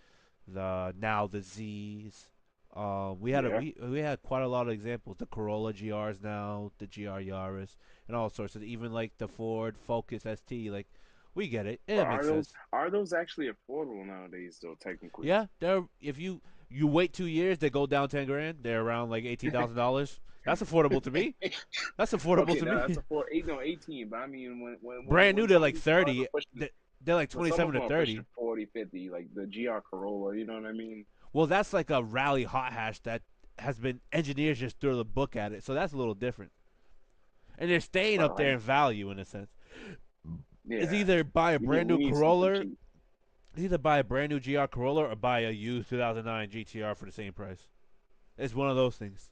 the Z's. Yeah. We had quite a lot of examples. The Corolla GRs now, the GR Yaris, and all sorts of even like the Ford Focus ST. Like we get it. But It makes sense. are those actually affordable nowadays though, technically? Yeah, they're if you wait 2 years, they go down 10 grand. They're around like $18,000. That's affordable to me. That's affordable Okay, to now me. that's a four eight no 18, but I mean Brand new, when they're some of like these cars 30. are pushing They're like but some of 27 to them are pushing 30. 40, 50, like the GR Corolla, you know what I mean? Well, that's like a rally hot hash that has been engineers just throw the book at it. So that's a little different. And they're staying But up there like in value in a sense. It's yeah, either buy a brand we new need something Corolla, cheap. it's either buy a brand new GR Corolla or buy a used 2009 GTR for the same price. It's one of those things.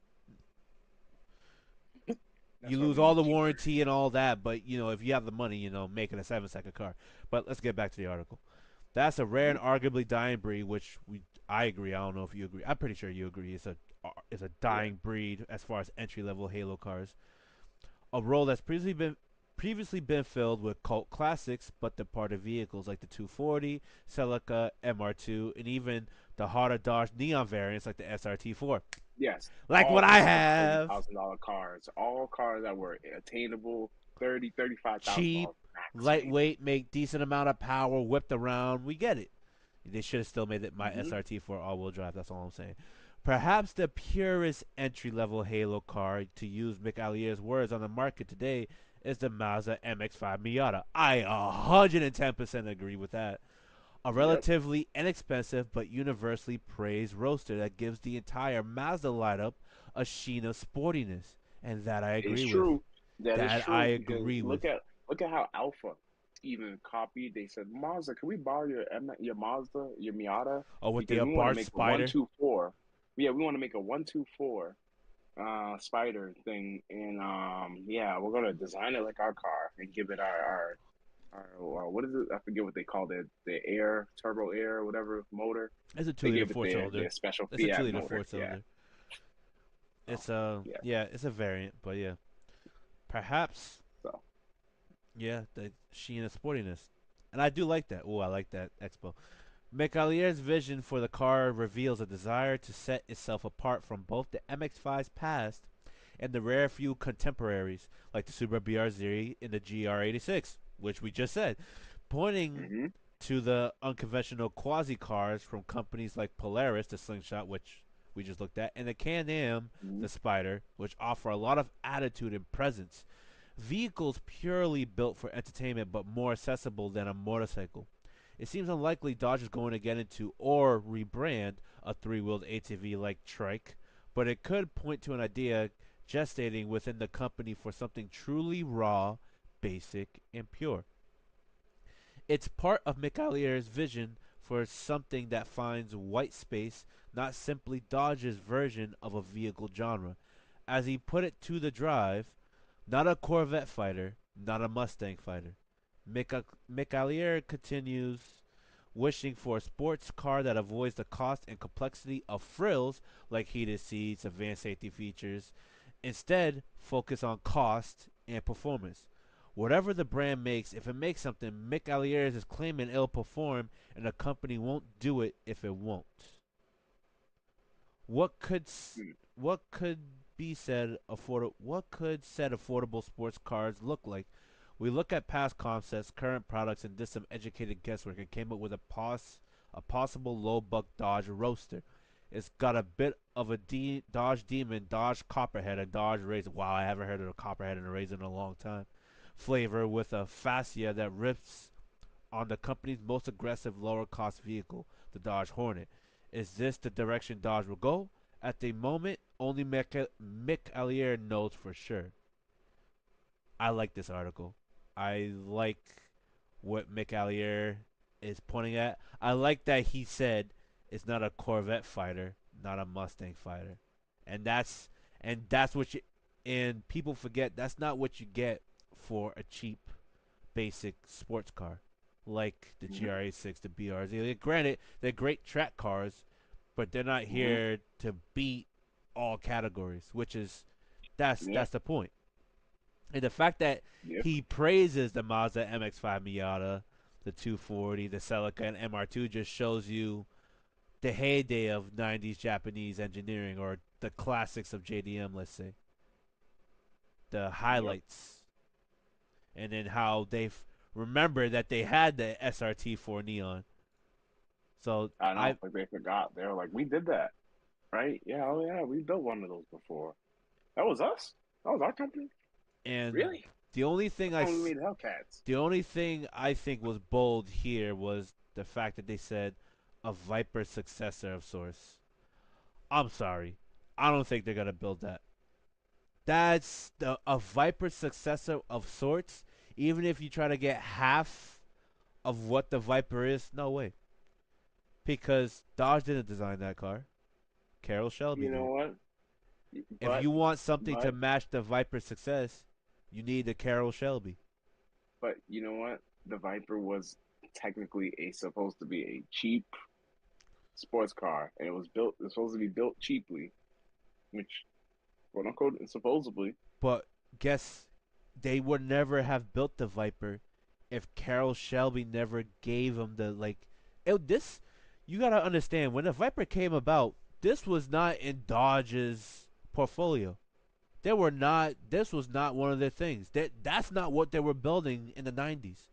You That's why lose we all need the cheaper. warranty and all that, but if you have the money, make it a 7 second car. But let's get back to the article. That's a rare Hmm. and arguably dying breed, which I agree. I don't know if you agree. I'm pretty sure you agree. It's a Yeah. dying breed as far as entry level Halo cars. A role that's previously been filled with cult classics, but departed vehicles like the 240, Celica, MR2, and even the harder Dodge Neon variants like the SRT4. Yes. Like All what I under have. $30,000 cars. All cars that were attainable, 30, Cheap, $35,000 max, maybe. lightweight, make decent amount of power, whipped around. We get it. They should have still made it my Hmm. SRT4 all-wheel drive. That's all I'm saying. Perhaps the purest entry-level Halo car, to use Mick Allier's words, on the market today is the Mazda MX-5 Miata. I 110% agree with that. A Yep. relatively inexpensive but universally praised roadster that gives the entire Mazda lineup a sheen of sportiness, and that I It's agree with. true. That is That I true because agree with. look at how Alpha even copied. They said, Mazda, can we borrow your Mazda, your Miata? Oh, with the Because we want to Abarth make a Spider. 124. Yeah, we want to make a 124 spider thing, and yeah, we're gonna design it like our car and give it our what is it? I forget what they called it. The air, turbo air, whatever motor. It's a They 2 liter gave it four cylinder. their special It's a two Fiat liter motor. four Yeah. cylinder. Oh, It's yeah. yeah, it's a variant, but yeah, perhaps So the sheen of sportiness, and I do like that. Oh, I like that Expo. McAlier's vision for the car reveals a desire to set itself apart from both the MX-5's past and the rare few contemporaries like the Subaru BRZ and the GR86, which we just said, pointing hmm. to the unconventional quasi cars from companies like Polaris, the Slingshot, which we just looked at, and the Can-Am, Hmm. the Spider, which offer a lot of attitude and presence. Vehicles purely built for entertainment but more accessible than a motorcycle. It seems unlikely Dodge is going to get into or rebrand a three-wheeled ATV like trike, but it could point to an idea gestating within the company for something truly raw, basic, and pure. It's part of McAleer's vision for something that finds white space, not simply Dodge's version of a vehicle genre. As he put it to the drive, not a Corvette fighter, not a Mustang fighter. McAleer continues wishing for a sports car that avoids the cost and complexity of frills like heated seats, advanced safety features. Instead, focus on cost and performance. Whatever the brand makes, if it makes something, Mick Alliers is claiming it'll perform, and the company won't do it if it won't. What could Hmm. what could be said what could said affordable sports cars look like? We look at past concepts, current products, and did some educated guesswork and came up with a possible low buck Dodge Roadster. It's got a bit of a Dodge Demon, Dodge Copperhead, and Dodge Razor. Wow, I haven't heard of a Copperhead and a Razor in a long time. Flavor with a fascia that rips on the company's most aggressive lower cost vehicle, the Dodge Hornet. Is this the direction Dodge will go? At the moment, only Mick Allier knows for sure. I like this article. I like what Mick Allier is pointing at. I like that he said it's not a Corvette fighter, not a Mustang fighter. And that's what you and people forget that's not what you get for a cheap basic sports car like the Mm-hmm. GRA6, the BRZ. Granted, they're great track cars, but they're not Mm-hmm. here to beat all categories, which is that's Yeah. that's the point. And the fact that Yep. he praises the Mazda MX-5 Miata, the 240, the Celica, and MR2 just shows you the heyday of 90s Japanese engineering, or the classics of JDM, let's say. The Yep. highlights. And then how they've remembered that they had the SRT4 Neon. So I know. I Like they forgot. They were like, we did that, right? Yeah. Oh yeah. We built one of those before. That was us. That was our company. and Really? the only thing Oh, we made Hellcats. the only thing I think was bold here was the fact that they said a Viper successor of sorts. I'm sorry. I don't think they're gonna build that. That's the a Viper successor of sorts. Even if you try to get half of what the Viper is, no way. Because Dodge didn't design that car. Carroll Shelby You know did. what? If But you want something to but match the Viper success, you need the Carroll Shelby. but you know what? The Viper was technically a supposed to be a cheap sports car, and it was built. It's supposed to be built cheaply, which quote unquote supposedly. But guess they would never have built the Viper if Carroll Shelby never gave him the like. This you gotta understand when the Viper came about. This was not in Dodge's portfolio. They were not. This was not one of their things. That's not what they were building in the '90s.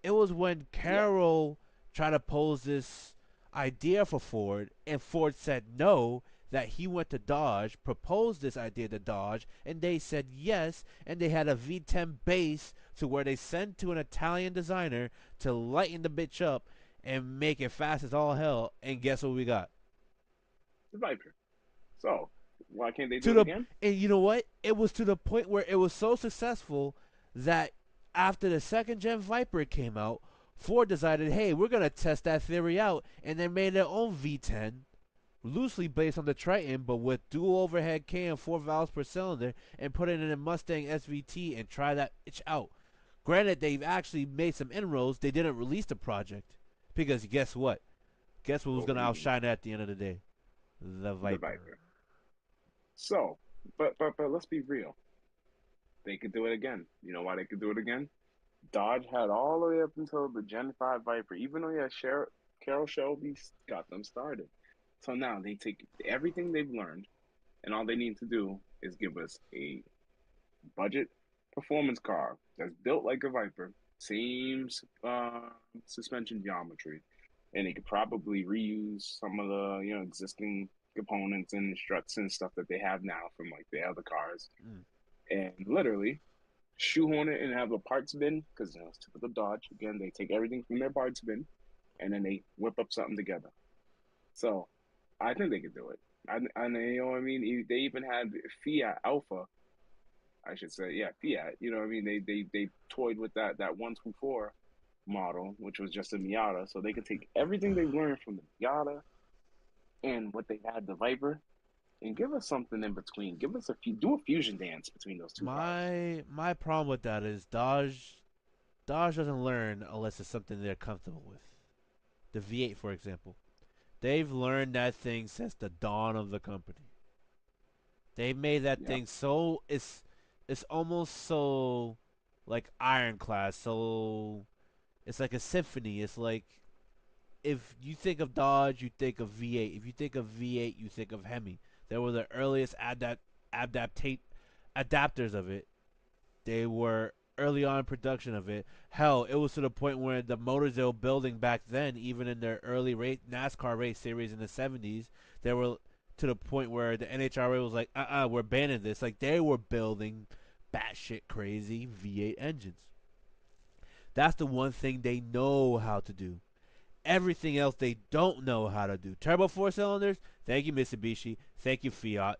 It was when Yeah, Carroll tried to pose this idea for Ford, and Ford said no, that he went to Dodge, proposed this idea to Dodge, and they said yes, and they had a V10 base to where they sent to an Italian designer to lighten the bitch up and make it fast as all hell, and guess what we got? the Viper. So why can't they To do it the again? and you know what? It was to the point where it was so successful that after the second gen Viper came out, Ford decided, hey, we're gonna test that theory out, and they made their own V10, loosely based on the Triton, but with dual overhead cam, 4 valves per cylinder, and put it in a Mustang SVT and try that itch out. Granted, they've actually made some inroads. They didn't release the project because guess what? Guess what was For gonna reasons. outshine it at the end of the day? The The Viper. Viper. So, but let's be real. They could do it again. You know why they could do it again? Dodge had all the way up until the Gen 5 Viper, even though he had Carol Shelby got them started. So now they take everything they've learned, and all they need to do is give us a budget performance car that's built like a Viper, same suspension geometry, and they could probably reuse some of the existing components and struts and stuff that they have now from like the other cars, Mm. and literally shoehorn it and have a parts bin because it's typical Dodge. Again, they take everything from their parts bin and then they whip up something together. So I think they could do it. And you know what I mean. They even had Fiat Alpha, I should say. Yeah, Fiat. You know what I mean. They toyed with that 124 model, which was just a Miata. So they could take everything they learned from the Miata and what they had the Viper, and give us something in between. Give us do a fusion dance between those two cars. My problem with that is Dodge doesn't learn unless it's something they're comfortable with. The V8, for example, they've learned that thing since the dawn of the company. They made that Yeah, thing so it's almost so like ironclad. So it's like a symphony. It's like if you think of Dodge, you think of V8. If you think of V8, you think of Hemi. They were the earliest adaptate adapters of it. They were early on in production of it. Hell, it was to the point where the motors they were building back then, even in their early NASCAR race series in the 70s, they were to the point where the NHRA was like, we're banning this. Like, they were building batshit crazy V8 engines. That's the one thing they know how to do. Everything else they don't know how to do. Turbo four cylinders, thank you Mitsubishi, thank you Fiat.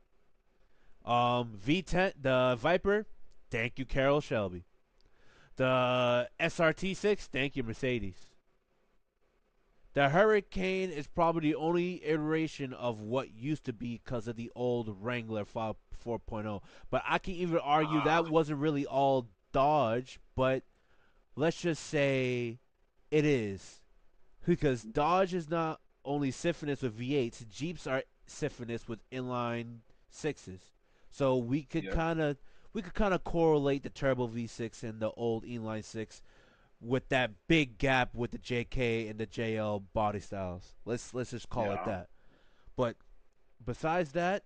V10, the Viper, thank you Carroll Shelby. The SRT6, thank you Mercedes. The Hurricane is probably the only iteration of what used to be because of the old Wrangler 4.0. But I can even argue that wasn't really all Dodge, but let's just say it is. Because Dodge is not only symphonous with V8s, Jeeps are symphonous with inline sixes. So yeah. we could kind of correlate the turbo V6 and the old inline six with that big gap with the JK and the JL body styles. Let's just call it Yeah. that. But besides that,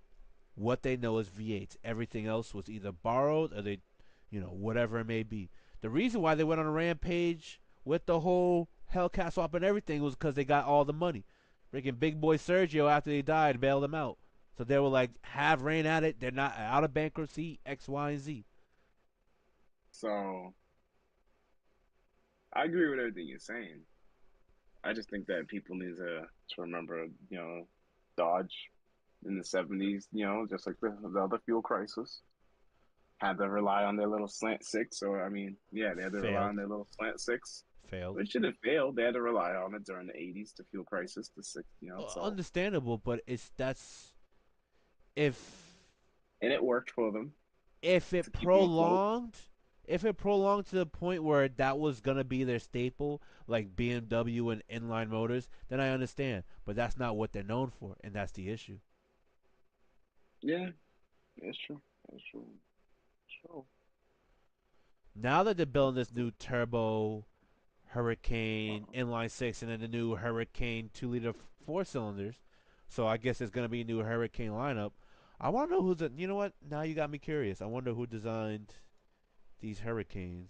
what they know is V8s. Everything else was either borrowed or they, whatever it may be. The reason why they went on a rampage with the whole Hellcat swap and everything was because they got all the money. Freaking big boy Sergio, after they died, bailed them out. So they were like, have rain at it. They're not out of bankruptcy, X, Y, and Z. So I agree with everything you're saying. I just think that people need to remember, Dodge in the '70s, just like the other fuel crisis, had to rely on their little slant six. Or I mean, yeah, they had to rely Failed. on their little slant six, Failed. which didn't fail. They had to rely on it during the '80s, the fuel crisis, the six, so Understandable, but if and it worked for them if to it keep them afloat. prolonged if it prolonged to the point where that was gonna be their staple, like BMW and inline motors, then I understand. But that's not what they're known for, and that's the issue. Yeah, it's true. It's true. True. Now that they're building this new turbo Hurricane Uh, inline six and then the new Hurricane 2-liter four cylinders, so I guess it's gonna be a new Hurricane lineup. I want to know who's the. You know what? Now you got me curious. I wonder who designed these Hurricanes.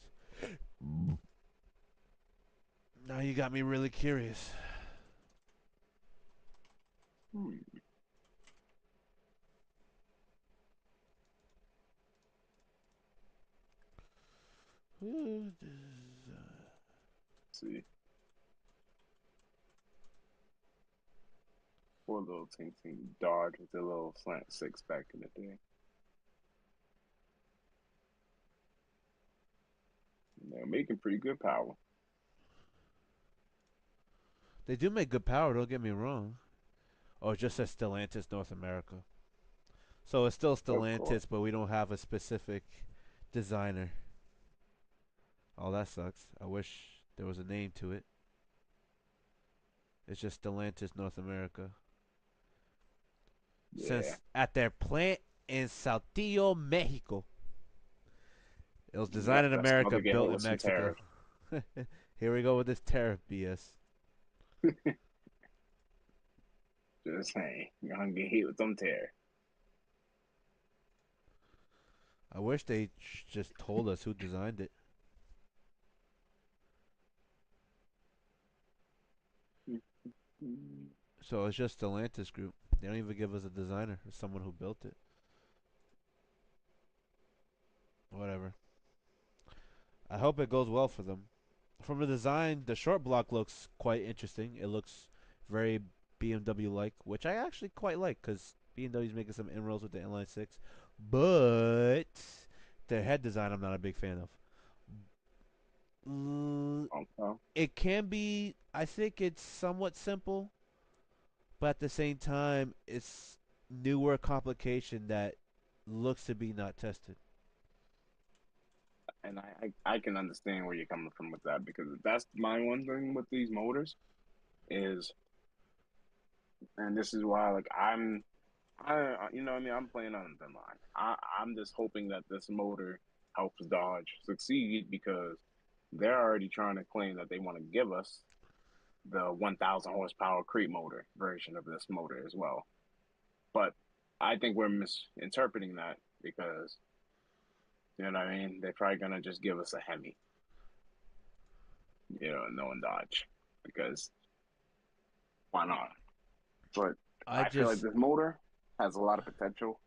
Now you got me really curious. hmm. See, poor little Ting Ting Dodge with their little slant six back in the day. They're making pretty good power. They do make good power, don't get me wrong. Oh, it just says Stellantis North America. So it's still Of course. Stellantis, but we don't have a specific designer. Oh, that sucks. I wish there was a name to it. It's just Stellantis North America. Yeah. Since at their plant in Saltillo, Mexico. It was designed Yep, in that's about America, to get hit built in with some Mexico. tariff. Here we go with this tariff BS. Just saying. You're gonna get hit with some tariff. I wish they just told us who designed it. So it's just Stellantis Group. They don't even give us a designer or someone who built it. Whatever. I hope it goes well for them. From the design, the short block looks quite interesting. It looks very BMW like, which I actually quite like because BMW's making some inroads with the inline six, but the head design I'm not a big fan of. Mm, Okay. it can be. I think it's somewhat simple, but at the same time, it's newer complication that looks to be not tested. And I can understand where you're coming from with that because that's my one thing with these motors is, and this is why like you know what I mean, I'm playing on the line. I'm just hoping that this motor helps Dodge succeed because they're already trying to claim that they want to give us the 1,000 horsepower crate motor version of this motor as well. But I think we're misinterpreting that because you know what I mean. They're probably gonna just give us a Hemi, knowing Dodge because why not? But I I feel like just this motor has a lot of potential.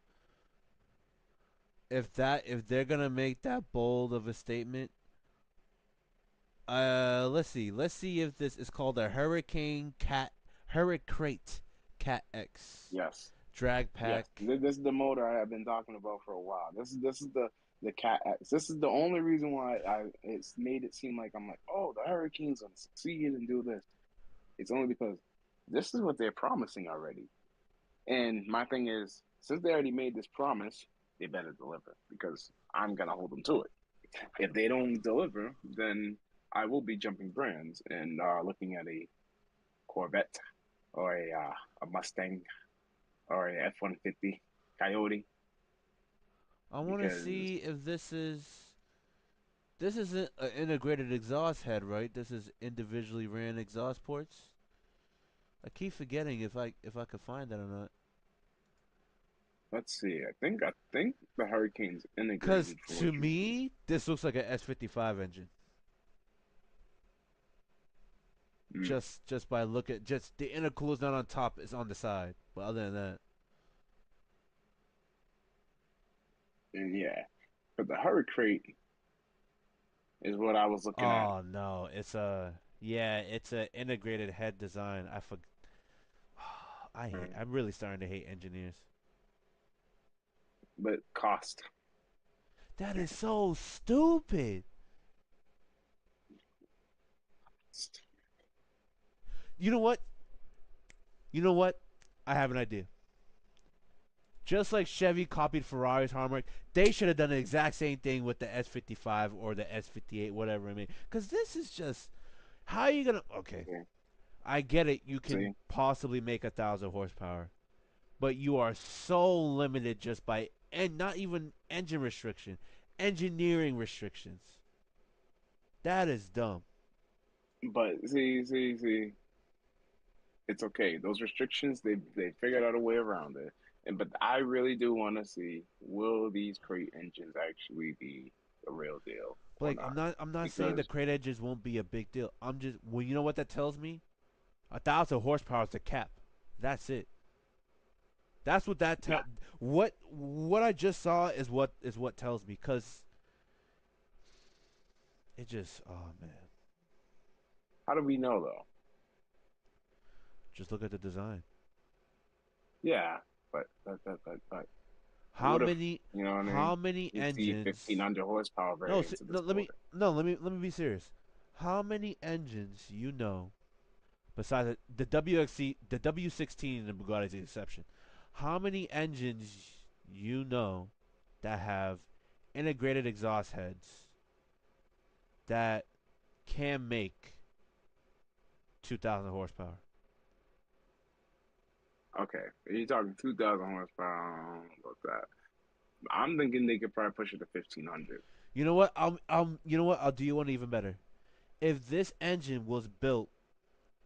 if they're gonna make that bold of a statement, let's see if this is called a Hurricane Cat X Yes, drag yes. pack. This is the motor I have been talking about for a while. This is the Cat X. This is the only reason why I it's made it seem like I'm like, oh, the Hurricanes gonna succeed and do this. It's only because this is what they're promising already. And my thing is, since they already made this promise, they better deliver because I'm gonna hold them to it. If they don't deliver, then I will be jumping brands and looking at a Corvette or a Mustang or a F-150 Coyote I want to because see if this isn't an integrated exhaust head, right? This is individually ran exhaust ports. I keep forgetting if I could find that or not. let's see. I think the Hurricane's Cause integrated for to what you need. me, this looks like an S55 engine. Mm. Just by look at just the intercooler's not on top, it's on the side. But other than that, And yeah, but the Hurricane is what I was looking at. oh no, it's a yeah, it's a integrated head design. Mm. I'm really starting to hate engineers. But cost. That is so stupid. You know what? You know what? I have an idea. Just like Chevy copied Ferrari's hallmark, they should have done the exact same thing with the S55 or the S58, whatever I mean. Because this is just how are you gonna? Okay, Okay. I get it. You can See, possibly make 1,000 horsepower, but you are so limited just by and not even engine restriction, engineering restrictions. That is dumb. but see, it's okay. Those restrictions, they figured out a way around it. And but I really do want to see will these crate engines actually be the real deal or Like not? I'm not saying the Because crate edges won't be a big deal. I'm just well, you know what that tells me? 1,000 horsepower is the cap. That's it. That's what that yeah, tell. What I just saw is what tells me because it just oh man, how do we know though? just look at the design. Yeah, but How what if many you know what I mean? how many We see engines? 1,500 horsepower variants of No. this motor. Let me be serious. How many engines you know besides the WXC the W16 and the Bugatti's the exception? How many engines you know that have integrated exhaust heads that can make 2,000 horsepower? Okay, you're talking 2,000 horsepower. About that, I'm thinking they could probably push it to 1,500. You know what? you know what? I'll do you one even better. If this engine was built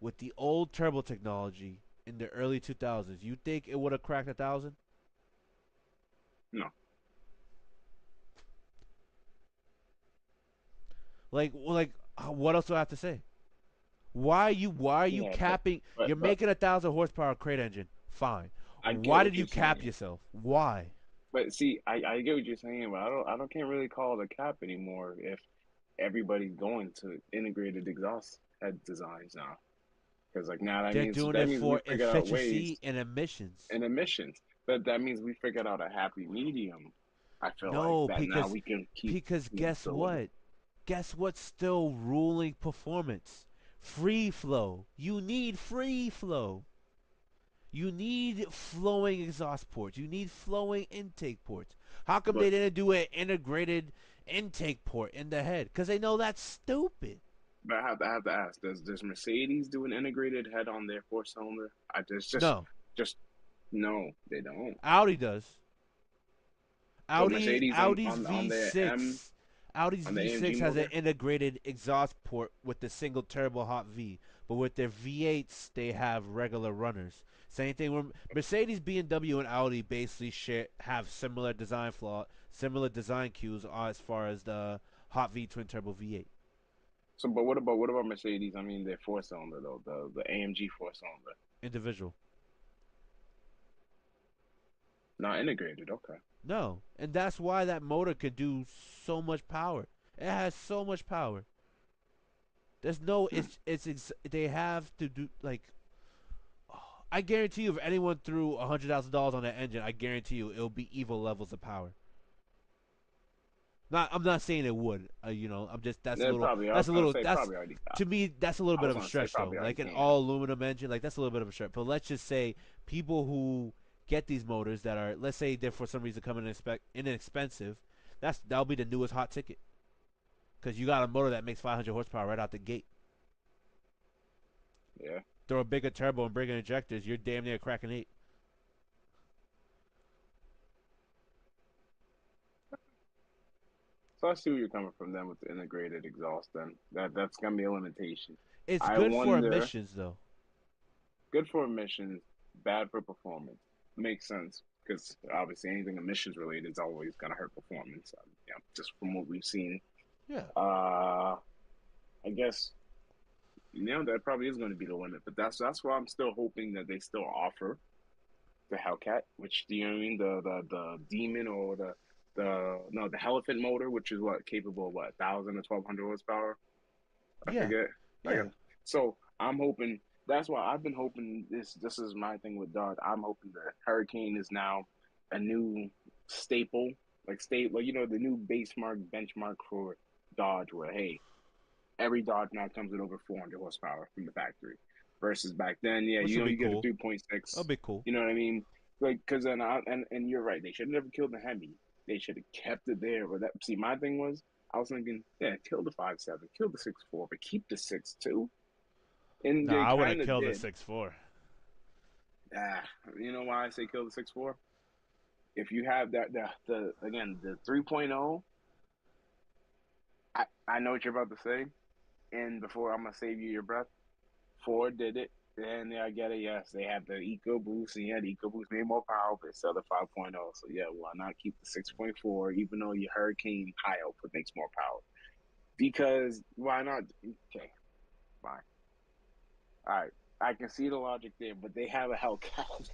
with the old turbo technology in the early 2000s, you think it would have cracked 1,000? No, What else do I have to say? Why are you yeah, capping? You're but making 1,000 horsepower crate engine. Fine. I get Why did what you you're cap saying. yourself? Why? But see, I get what you're saying, but I don't can't really call it a cap anymore if everybody's going to integrated exhaust head designs now. Because like now They're doing that it means we for figured out ways efficiency and emissions. and emissions. But that means we figured out a happy medium. I feel like No, that now we can keep because guess still living. what? Guess what's still ruling performance? Free flow. You need free flow. You need flowing exhaust ports. You need flowing intake ports. How come But they didn't do an integrated intake port in the head? Because they know that's stupid. I have to ask: Does Mercedes do an integrated head on their four cylinder? I No, just no, they don't. Audi does. So Mercedes Audi's on their M V6 Audi's on the V6 AMG has an motor. integrated exhaust port with the single turbo hot V, but with their V8s they have regular runners. Same thing with Mercedes, BMW, and Audi basically have similar design similar design cues as far as the hot V twin turbo V8 So, but what about Mercedes? I mean, their four cylinder though, the AMG four cylinder, individual. not integrated. Okay. No, and that's why that motor can do so much power. It has so much power. There's no Hmm. they have to do like I guarantee you, if anyone threw $100,000 on that engine, I guarantee you it'll be evil levels of power. I'm not saying it would. I'm just They probably. I was gonna say that's probably already got. to me that's a little I bit was of a gonna say stretch though. probably already Like an can. all aluminum engine, like that's a little bit of a stretch. But let's just say people who get these motors that are, let's say they're for some reason coming inexpensive, that'll be the newest hot ticket because you got a motor that makes 500 horsepower right out the gate. Yeah. Throw a bigger turbo and bigger injectors, you're damn near cracking eight. So I see where you're coming from then with the integrated exhaust. Then that's gonna be a limitation. It's I good for wonder. emissions though. Good for emissions, bad for performance. Makes sense because obviously anything emissions related is always gonna hurt performance. Yeah, just from what we've seen. Yeah. Uh, I guess that probably is going to be the limit. But that's why I'm still hoping that they still offer the Hellcat, which do you know what I mean? The Demon or the no the Elephant motor, which is what capable of what 1,000 to 1,200 horsepower. I Yeah. forget. Like Yeah. so, I'm hoping. That's why I've been hoping. This is my thing with Dodge. I'm hoping the Hurricane is now a new staple, the new benchmark for Dodge. Where hey, every Dodge now comes with over 400 horsepower from the factory. Versus back then, yeah, Which would be you get a cool. That'll 3.6. be cool. You know what I mean? Like, because and you're right. They should have never killed the Hemi. They should have kept it there. But see, my thing was, I was thinking, yeah, kill the 5.7, kill the 6.4, but keep the 6.2. And No, they I would have kind of killed the did. 6.4. Ah, you know why I say kill the 6.4? If you have the again the 3.0, I know what you're about to say. And before I'm gonna save you your breath, Ford did it. And yeah, I get it. Yes, they have the EcoBoost, and yeah, the EcoBoost made more power, but it's still the 5.0. So yeah, why not keep the 6.4, even though your Hurricane high output makes more power? Because why not? Okay, fine. All right, I can see the logic there, but they have a Hellcat.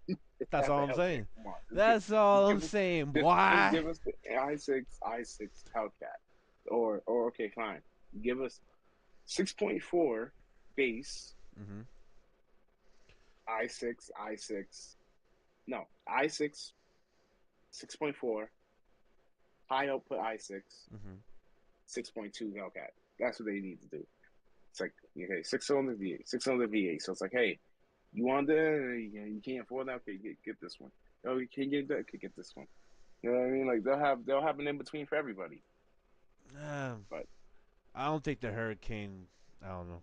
They That's have a all I'm Hellcat. saying. Come on, That's all I'm give us saying, just boy. give us the i6 Hellcat, or okay, fine, give us 6.4 base Hmm. i6 no i6 6.4 high output i6 Hmm. 6.2 Hellcat. That's what they need to do. It's like okay, six cylinder V8. So it's like, hey, you want that? You can't afford that? Okay, get this one. Oh, you can't get that? Okay, get this one. You know what I mean? Like they'll have an in between for everybody. Um, But I don't think the Hurricane. I don't know.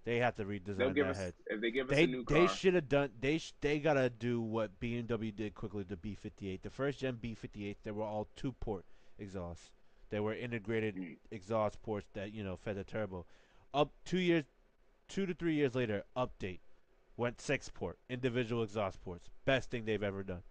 They have to they'll redesign give that us head. if they give us a new They car. should have done. They gotta do what BMW did quickly to B58. The first gen B58, they were all two port exhausts. They were integrated Hmm. exhaust ports that fed the turbo. Up 2 years, 2 to 3 years later, update went six port individual exhaust ports. Best thing they've ever done.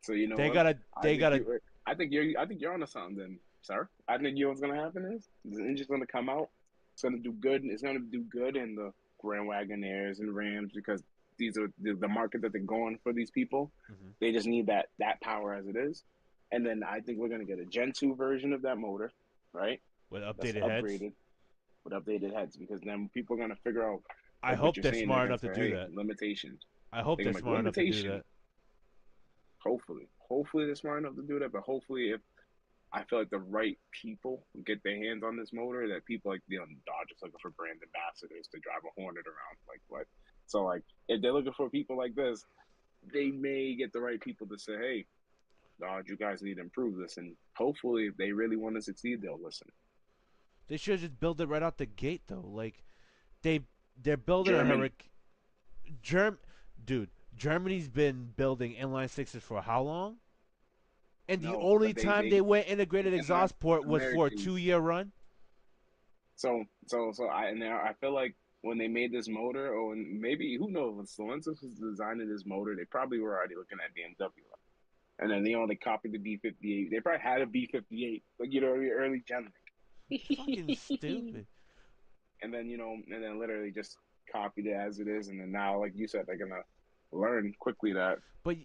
So you know They what? gotta. I They think gotta. you. I think you're onto something, then, sir. I think what's gonna happen is the engine's gonna come out. It's gonna do good. It's gonna do good in the Grand Wagonairs and Rams because these are the market that they're going for. These people, Mhm. they just need that power as it is. And then I think we're gonna get a Gen 2 version of that motor, right? With That's updated heads. upgraded with updated heads because then people are gonna figure out. I Like what hope you're they're saying, they're smart gonna enough to say, do hey, that. limitations. I hope They're they're gonna be like smart enough to do limitation. that. Hopefully they're smart enough to do that. But hopefully, if I feel like the right people get their hands on this motor, that people like Dodge is looking for brand ambassadors to drive a Hornet around. Like what? So like if they're looking for people like this, they may get the right people to say, hey, Dodge, you guys need to improve this. And hopefully, if they really want to succeed, they'll listen. They should just build it right out the gate though. Like they they're building a Germany, hurricane. Germ, dude, Germany's been building inline sixes for how long? And the no, only but time they they went integrated and like exhaust port was for a American. 2 year run. So I and I feel like when they made this motor, or maybe who knows when Stellantis was designing this motor, they probably were already looking at BMW. And then they copied the B58. They probably had a B58, like early gen. Fucking stupid. And then and then literally just copied it as it is. And then now, like you said, they're gonna learn quickly that But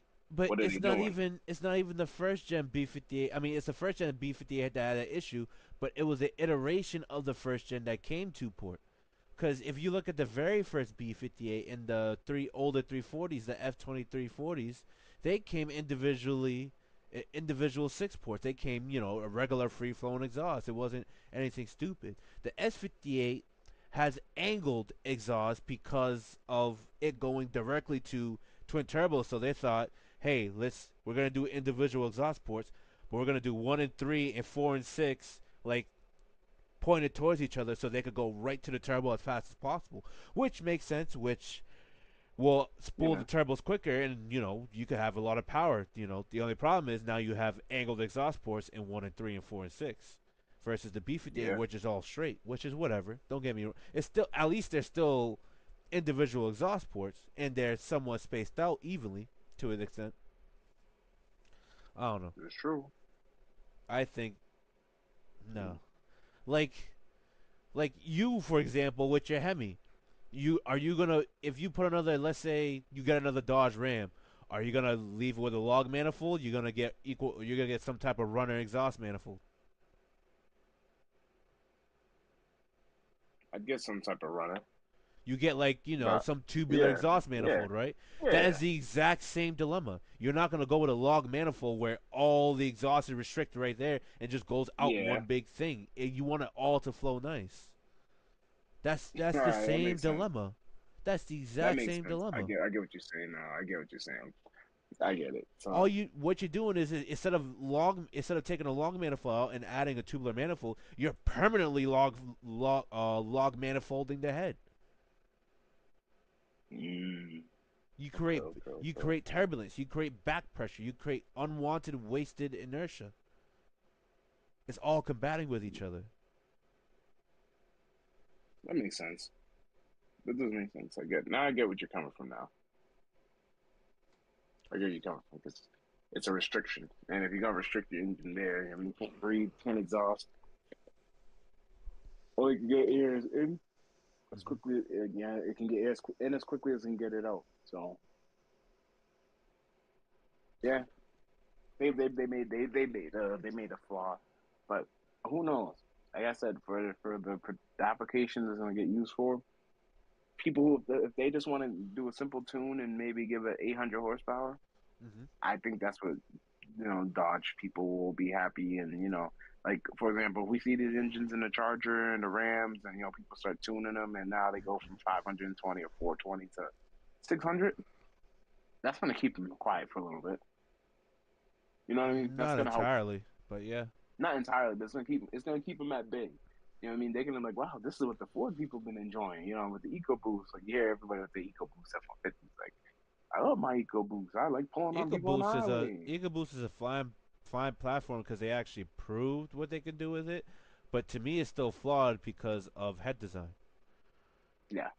what are they doing? it's not even the first gen B58. I mean, it's the first gen B58 that had that issue, but it was an iteration of the first gen that came to port. Because if you look at the very first B58 and the three older 340s, the F20 340s, they came individually, individual six ports. They came, a regular free flowing exhaust. It wasn't anything stupid. The S58 has angled exhaust because of it going directly to twin turbo. So they thought, hey, we're gonna do individual exhaust ports, but we're gonna do 1 and 3 and 4 and 6, like pointed towards each other so they could go right to the turbo as fast as possible, which makes sense, which will spool Yeah, the turbos quicker and you could have a lot of power. The only problem is now you have angled exhaust ports in 1 and 3 and 4 and 6 versus the B58 yeah, which is all straight, which is whatever. Don't get me wrong, it's still, at least they're still individual exhaust ports and they're somewhat spaced out evenly to an extent. I don't know. it's true. I think no. Like you, for example, with your Hemi, you gonna, if you put another, let's say you get another Dodge Ram, are you gonna leave it with a log manifold? You're gonna get equal. You're gonna get some type of runner exhaust manifold. I'd get some type of runner, You get like but some tubular yeah, exhaust yeah, manifold, right? That yeah, is the exact same dilemma. You're not gonna go with a log manifold where all the exhaust is restricted right there and just goes out yeah. one big thing. You want it all to flow nice. That's All the right, that same makes sense. dilemma. That's the That exact makes same sense. dilemma. I get what you're saying now. I get what you're saying. I get it. All So you what you're doing is, instead of taking a log manifold out and adding a tubular manifold, you're permanently log manifolding the head. mm, You okay, create okay, you okay. create turbulence, you create back pressure, you create unwanted wasted inertia. It's all combating with each other. That makes sense. That does make sense. I get now. I get what you're coming from now. I get you coming from because it's a restriction, and if you're gonna restrict your engine there, I mean, you can't breathe, can't exhaust. Or you can get air in as Hmm. quickly. Yeah, it can get air in as quickly as it can get it out. So yeah, they made a flaw, but who knows? Like I said, the applications it's gonna get used for, people who if they just want to do a simple tune and maybe give it 800 horsepower, Hmm. I think that's what Dodge people will be happy. And like for example, we see these engines in the Charger and the Rams, and people start tuning them, and now they go from 520 or 420 to 600. That's gonna keep them quiet for a little bit. You know what I mean? That's Not gonna help. entirely, but yeah. Not entirely, but it's gonna keep them at bay. You know what I mean? They're gonna be like, wow, this is what the Ford people been enjoying. With the EcoBoost, like you hear everybody with the EcoBoost F-150s, like I love my EcoBoost. I like pulling on people on the highway. EcoBoost is a fine platform because they actually proved what they can do with it, but to me it's still flawed because of head design. Yeah,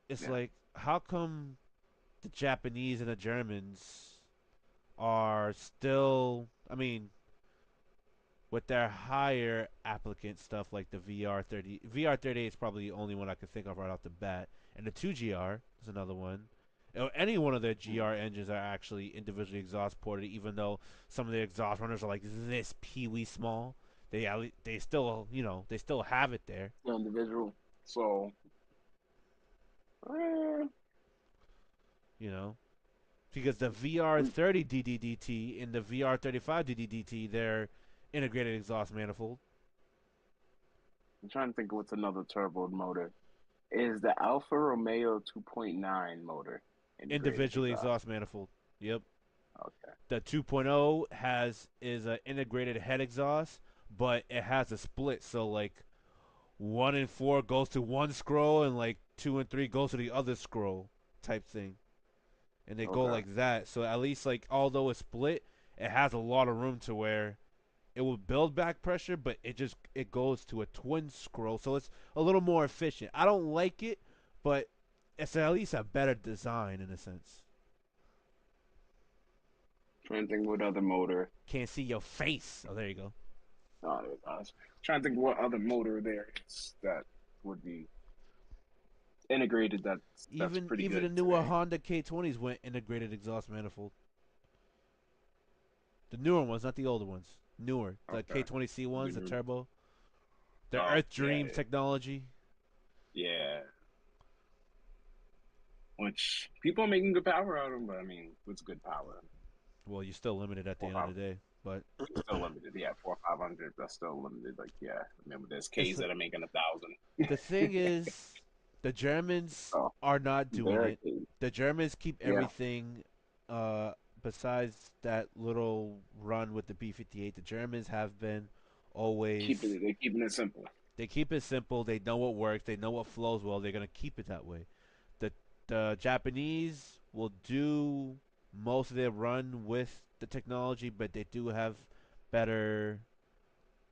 It's yeah. like, how come the Japanese and the Germans are still, I mean, with their higher applicant stuff like the VR38 is probably the only one I can think of right off the bat, and the 2GR is another one. Any one of their Mm. GR engines are actually individually exhaust ported, even though some of the exhaust runners are like this peewee small. They still they still have it there. Still individual. So Eh, You know, because the VR30 DDDT and the VR35 DDDT, they're integrated exhaust manifold, I'm trying to think of what's another turbo motor. Is the Alfa Romeo 2.9 motor integrated individually exhaust? exhaust manifold. Yep. Okay. The 2.0 has is an integrated head exhaust, but it has a split. So like 1 and 4 goes to one scroll, and like 2 and 3 goes to the other scroll, type thing. And they go Okay. like that. So at least like although it's split, it has a lot of room to where it will build back pressure, but it goes to a twin scroll, so it's a little more efficient. I don't like it, but it's at least a better design in a sense. Trying to think what other motor. Can't see your face. Oh, there you go. Oh, I was trying to think what other motor there is that would be integrated. That's pretty Even the good newer today. Honda K20s went integrated exhaust manifold. The newer ones, not the older ones. Newer, the Okay. K20C The ones, the new. turbo, the Oh Earth yeah, Dream technology. yeah. Which people are making good power out of them, but I mean, what's good power? Well, you're still limited at the Four end of five. the day, but It's still limited. Yeah, 4 500. That's still limited. Like yeah, remember there's it's K's that are making 1,000. the thing is, the Germans Oh, are not doing very it. K. The Germans keep Yeah, everything. Besides that little run with the B-58, the Germans have been always. they're keeping it simple. They keep it simple. They know what works. They know what flows well. They're gonna keep it that way. The the Japanese will do most of their run with the technology, but better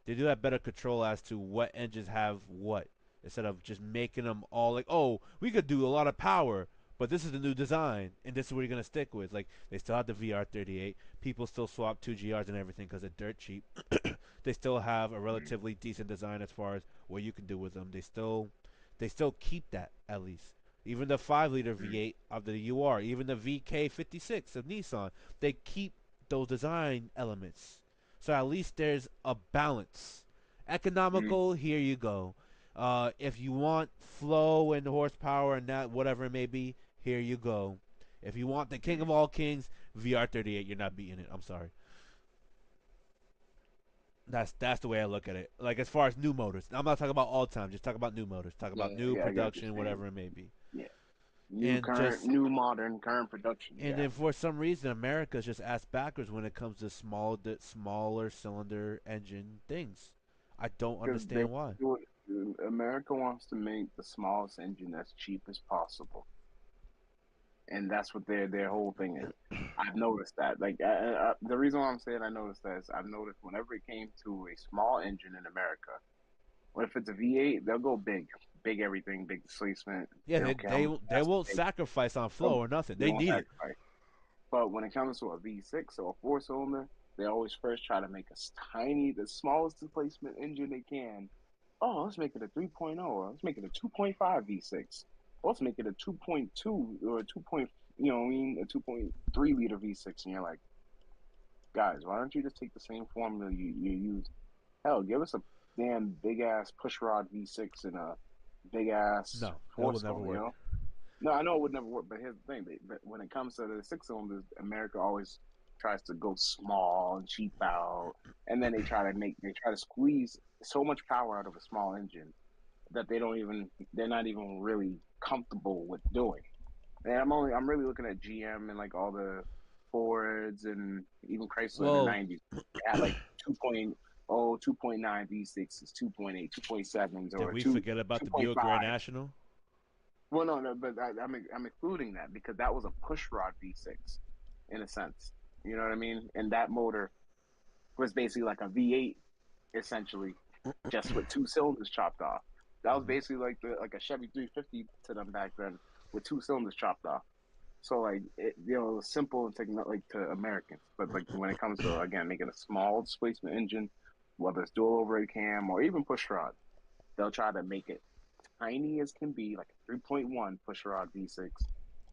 they do have better control as to what engines have what, instead of just making them all like, oh, we could do a lot of power, but this is the new design and this is what you're gonna stick with. Like they still have the VR38. People still swap 2GRs and everything because they're dirt cheap. They still have a Mm, relatively decent design as far as what you can do with them. They still keep that at least. Even the 5 liter mm, V8 of the UR, even the VK56 of Nissan, they keep those design elements. So at least there's a balance. mm, Economical, here you go. If you want flow and horsepower and that whatever it may be, here you go. If you want the king mm. of all kings, VR38, you're not beating it. I'm sorry. That's the way I look at it. Like as far as new motors, I'm not talking about all time. Just talk about new motors. Talk about Yeah, new yeah, I get what you're production, saying. whatever it may be. Yeah, And just new, modern, current production. and Yeah, then for some reason, America's just ass backwards when it comes to smaller cylinder engine things. I don't because they understand why. do it. America wants to make the smallest engine as cheap as possible, and that's what their whole thing is. I've noticed that. Like the reason why I'm saying I noticed that is I've noticed whenever it came to a small engine in America, what if it's a V8, they'll go big, big everything, big displacement. Yeah, They they don't care how they much they gas won't it takes. sacrifice on They flow or nothing. They won't need it. sacrifice. But when it comes to a V6 or a four cylinder, they always first try to make a tiny, the smallest displacement engine they can. Oh, let's make it a 3.0, or let's make it a 2.5 V6. Or let's make it a 2.2 or a 2. You know what I mean? A 2.3 liter V6. And you're like, guys, why don't you just take the same formula you use? Hell, give us a damn big ass pushrod V6 and a big ass No, that four will never cylinder, you work. know? No, I know it would never work, but here's the thing: but when it comes to the six cylinders, America always tries to go small and cheap out, and then they try to squeeze so much power out of a small engine that they're not even really comfortable with doing. And I'm really looking at GM and like all the Fords and even Chrysler in the Well, 90s. They had like 2.0, 2.9 V6s, 2.8, 2.7s, did or we 2 forget about the Buick Grand 2.5. National? Well, no, but I'm including that because that was a pushrod V6 in a sense. You know what I mean? And that motor was basically like a V8 essentially, just with two cylinders chopped off. That was Mm-hmm. basically like a Chevy 350 to them back then with two cylinders chopped off. So like it was simple and like to Americans, but like when it comes to again making a small displacement engine, whether it's dual overhead cam or even pushrod, they'll try to make it tiny as can be, like a 3.1 pushrod V6,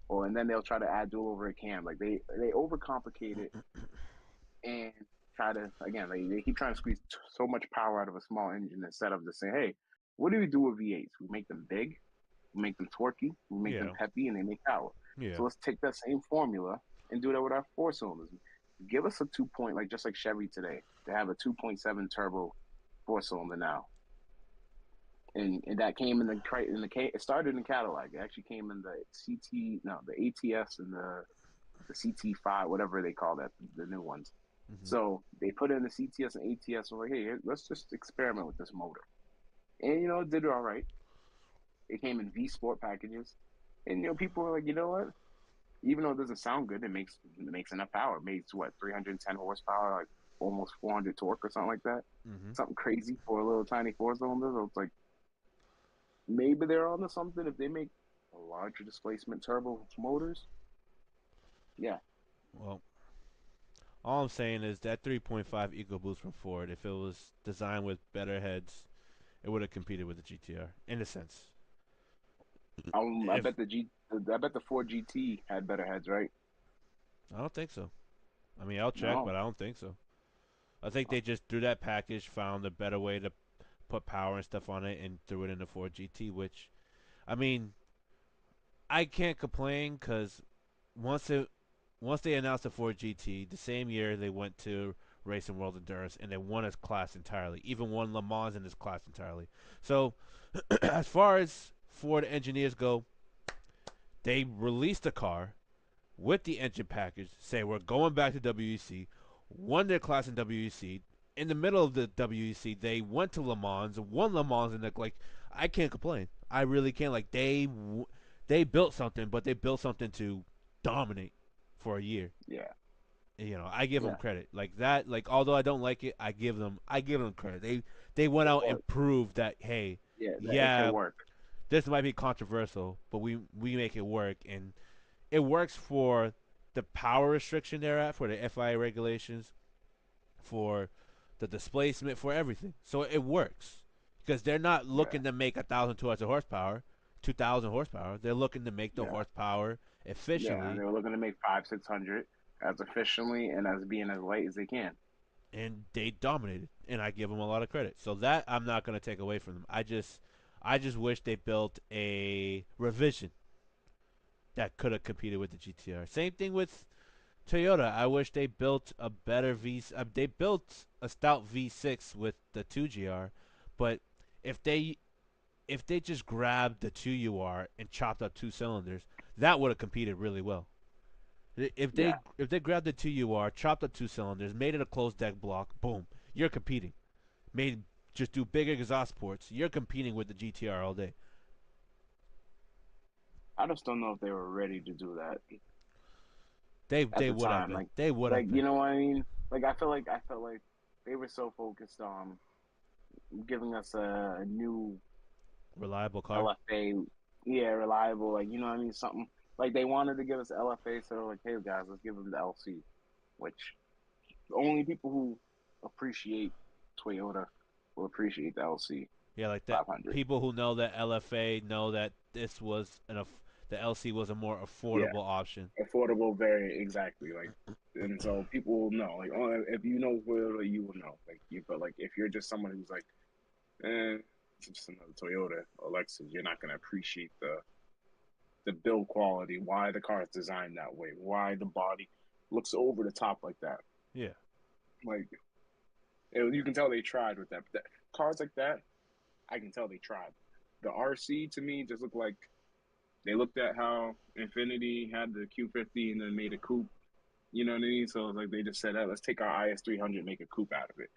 or and then they'll try to add dual overhead cam. Like they overcomplicate it and try to again they keep trying to squeeze so much power out of a small engine instead of just saying, hey, what do we do with V8s? We make them big we make them torquey, we make them Yeah. peppy, and they make power. Yeah. So let's take that same formula and do that with our four cylinders. Give us a 2 point, like just like Chevy today. They have a 2.7 turbo four cylinder now, and that came in the it started in Cadillac. It actually came in the CT, no, the ATS and the CT5, whatever they call that, the new ones. Hmm. So they put in the CTS and ATS. And like, hey, let's just experiment with this motor, and it did all right. It came in V Sport packages, and people were like, you know what? Even though it doesn't sound good, it makes enough power. It makes what 310 horsepower, like almost 400 torque or something like that. Hmm. Something crazy for a little tiny four cylinder. So it's like maybe they're onto something if they make a larger displacement turbo motors. Yeah, Well, all I'm saying is that 3.5 EcoBoost from Ford, if it was designed with better heads, it would have competed with the GTR in a sense. I If bet the Ford GT had better heads, right? I don't think so. I mean, I'll check, No, but I don't think so. I think they just threw that package, found a better way to put power and stuff on it, and threw it in the Ford GT. Which, I mean, I can't complain because once it once they announced the Ford GT, the same year they went to Racing World Endurance and they won its class entirely. Even won Le Mans in its class entirely. So, as far as Ford engineers go, they released a car with the engine package, say we're going back to WEC, won their class in WEC. In the middle of the WEC, they went to Le Mans, won Le Mans, and like I can't complain. I really can't. Like they built something, but they built something to dominate for a year. yeah, I give them yeah, credit like that. Like although I don't like it, I give them credit. They went it out and worked. proved that hey, Yeah, that it can yeah, work. this might be controversial, but we make it work, and it works for the power restriction they're at for the FIA regulations, for the displacement, for everything. So it works because they're not Yeah, looking to make 1,200 horsepower, 2,000 horsepower. They're looking to make the yeah, horsepower yeah. And efficiently, they were looking to make 500, 600 as efficiently and as being as light as they can. and they dominated. And I give them a lot of credit. So that I'm not going to take away from them. I just wish they built a revision that could have competed with the GTR. Same thing with Toyota. I wish they built a better V. They built a stout V6 with the 2GR, but if they if they just grabbed the 2UR and chopped up two cylinders, that would have competed really well. If Yeah, they grabbed the 2UR, chopped up two cylinders, made it a closed deck block, boom, you're competing. Made just do big exhaust ports, you're competing with the GTR all day. I just don't know if they were ready to do that They at they the would have time. been. Like, They would like have you been. know what I mean? Like I felt like they were so focused on giving us a new Reliable car. LFA, yeah, reliable. Like you know what I mean? Something like they wanted to give us LFA, so they're like, hey guys, let's give them the LC, which only people who appreciate Toyota will appreciate the LC Yeah, like that. 500. People who know that LFA know that this was the LC was a more Yeah, affordable option. affordable, very exactly. Like, and so people will know. Like, oh, if you know Toyota, you will know. Like, but like if you're just someone who's like, it's just another Toyota or Lexus, you're not gonna appreciate the build quality, why the car is designed that way, why the body looks over the top like that. Yeah, Like you can tell they tried with that. But cars like that, I can tell they tried. The RC to me just looked like they looked at how Infinity had the Q50 and then made a coupe. You know what I mean? So it's like they just said, hey, let's take our IS300 and make a coupe out of it.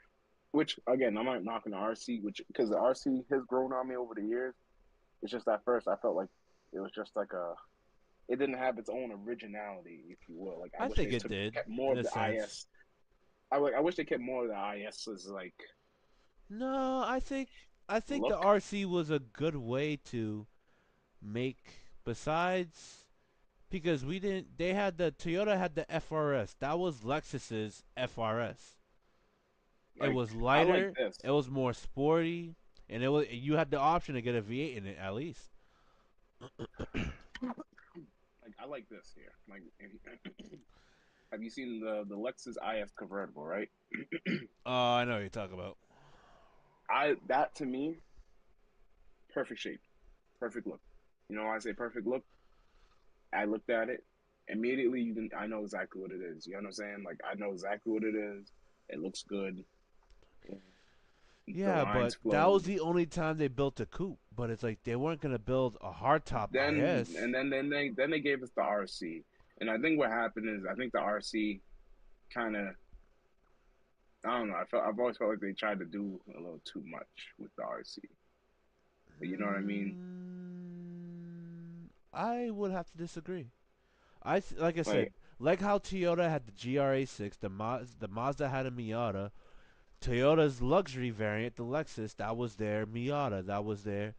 Which again, I'm not knocking the RC, which because the RC has grown on me over the years. It's just at first I felt like it was just like it didn't have its own originality, if you will. Like I I wish think they it did kept more in of a the sense. IS. I wish they kept more of the IS's like No, I think the look. RC was a good way to make besides because we didn't they had the Toyota had the FRS. That was Lexus's FRS. It Like was I like lighter, this. it was more sporty, and it was you had the option to get a V8 in it at least. Like I like this here. Like have you seen the Lexus IS convertible? Right. Oh, I know what you're talking about. I that to me perfect shape, perfect look. You know, I say perfect look. I looked at it immediately. I know exactly what it is. You know what I'm saying? Like I know exactly what it is. It looks good. And the Yeah, but lines that was flow. the only time they built a coupe. But it's like they weren't gonna build a hardtop Then IS. and then they gave us the RC. And I think what happened is I think the RC kind of I don't know. I've always felt like they tried to do a little too much with the RC. You know what I mean? I would have to disagree. Like I said, Like, like how Toyota had the GRA6, the Mazda had a Miata. Toyota's luxury variant, the Lexus, that was their Miata. That was their.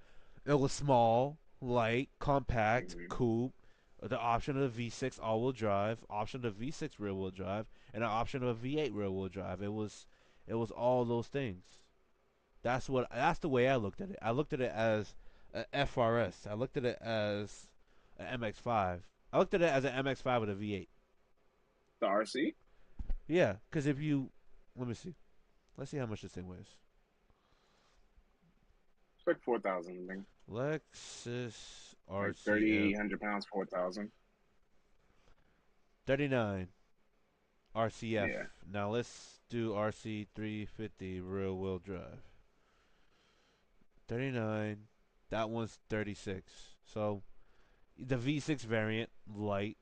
It was small, light, compact, mhm. coupe. The option of the V6 all-wheel drive, option of the V6 rear-wheel drive, and an option of a V8 rear-wheel drive. It was all those things. That's the way I looked at it. I looked at it as a FRS. I looked at it as an MX-5. I looked at it as an MX-5 with a V8. The RC, Yeah, because if you, let me see. Let's see how much this thing weighs. it's like 4,000. I think Lexus like RCF 3,800 pounds, 4,000. 39 RCF. Yeah. Now let's do RC 350 rear wheel drive. 39. That one's 36. So the V6 variant, light,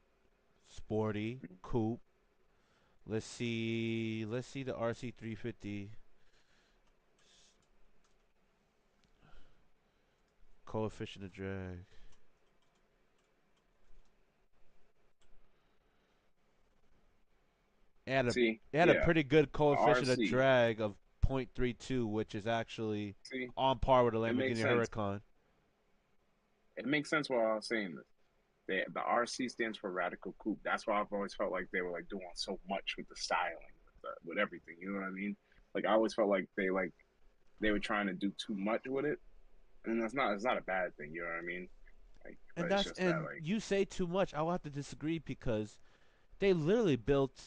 sporty, coupe. Let's see the RC 350 coefficient of drag. It had a See, it had a yeah, pretty good the coefficient of RC. drag of 0.32, which is actually See, on par with a it makes Lamborghini sense. Huracan. It makes sense while I was saying this. The RC stands for radical coupe. That's why I've always felt like they were like doing so much with the styling, with everything. You know what I mean? Like I always felt like they were trying to do too much with it, and that's not it's not a bad thing. You know what I mean? Like, but And it's that's just that and you say too much. I will have to disagree because they literally built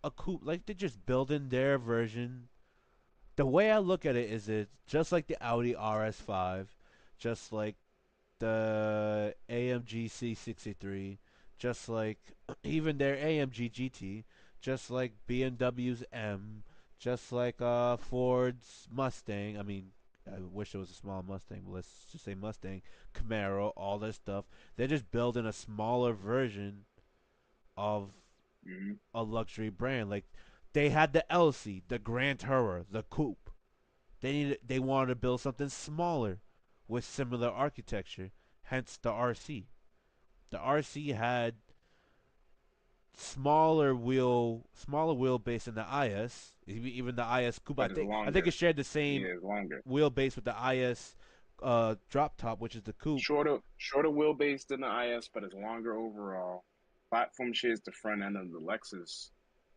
a coupe. Like they just built in their version. The way I look at it is it's just like the Audi RS5, just like the AMG C63, just like even their AMG GT, just like BMW's M, just like Ford's Mustang. I mean, I wish it was a small Mustang, but let's just say Mustang, Camaro, all this stuff. They're just building a smaller version of mhm. a luxury brand. Like they had the LC, the Grand Tourer, the Coupe. They wanted to build something smaller with similar architecture, hence the RC. The RC had smaller wheelbase than the IS. Even the IS coupe, I But it's think it longer. shared the same Yeah, it's longer. wheelbase with the IS drop top, which is the coupe. Shorter wheelbase than the IS, but it's longer overall. Platform shares the front end of the Lexus,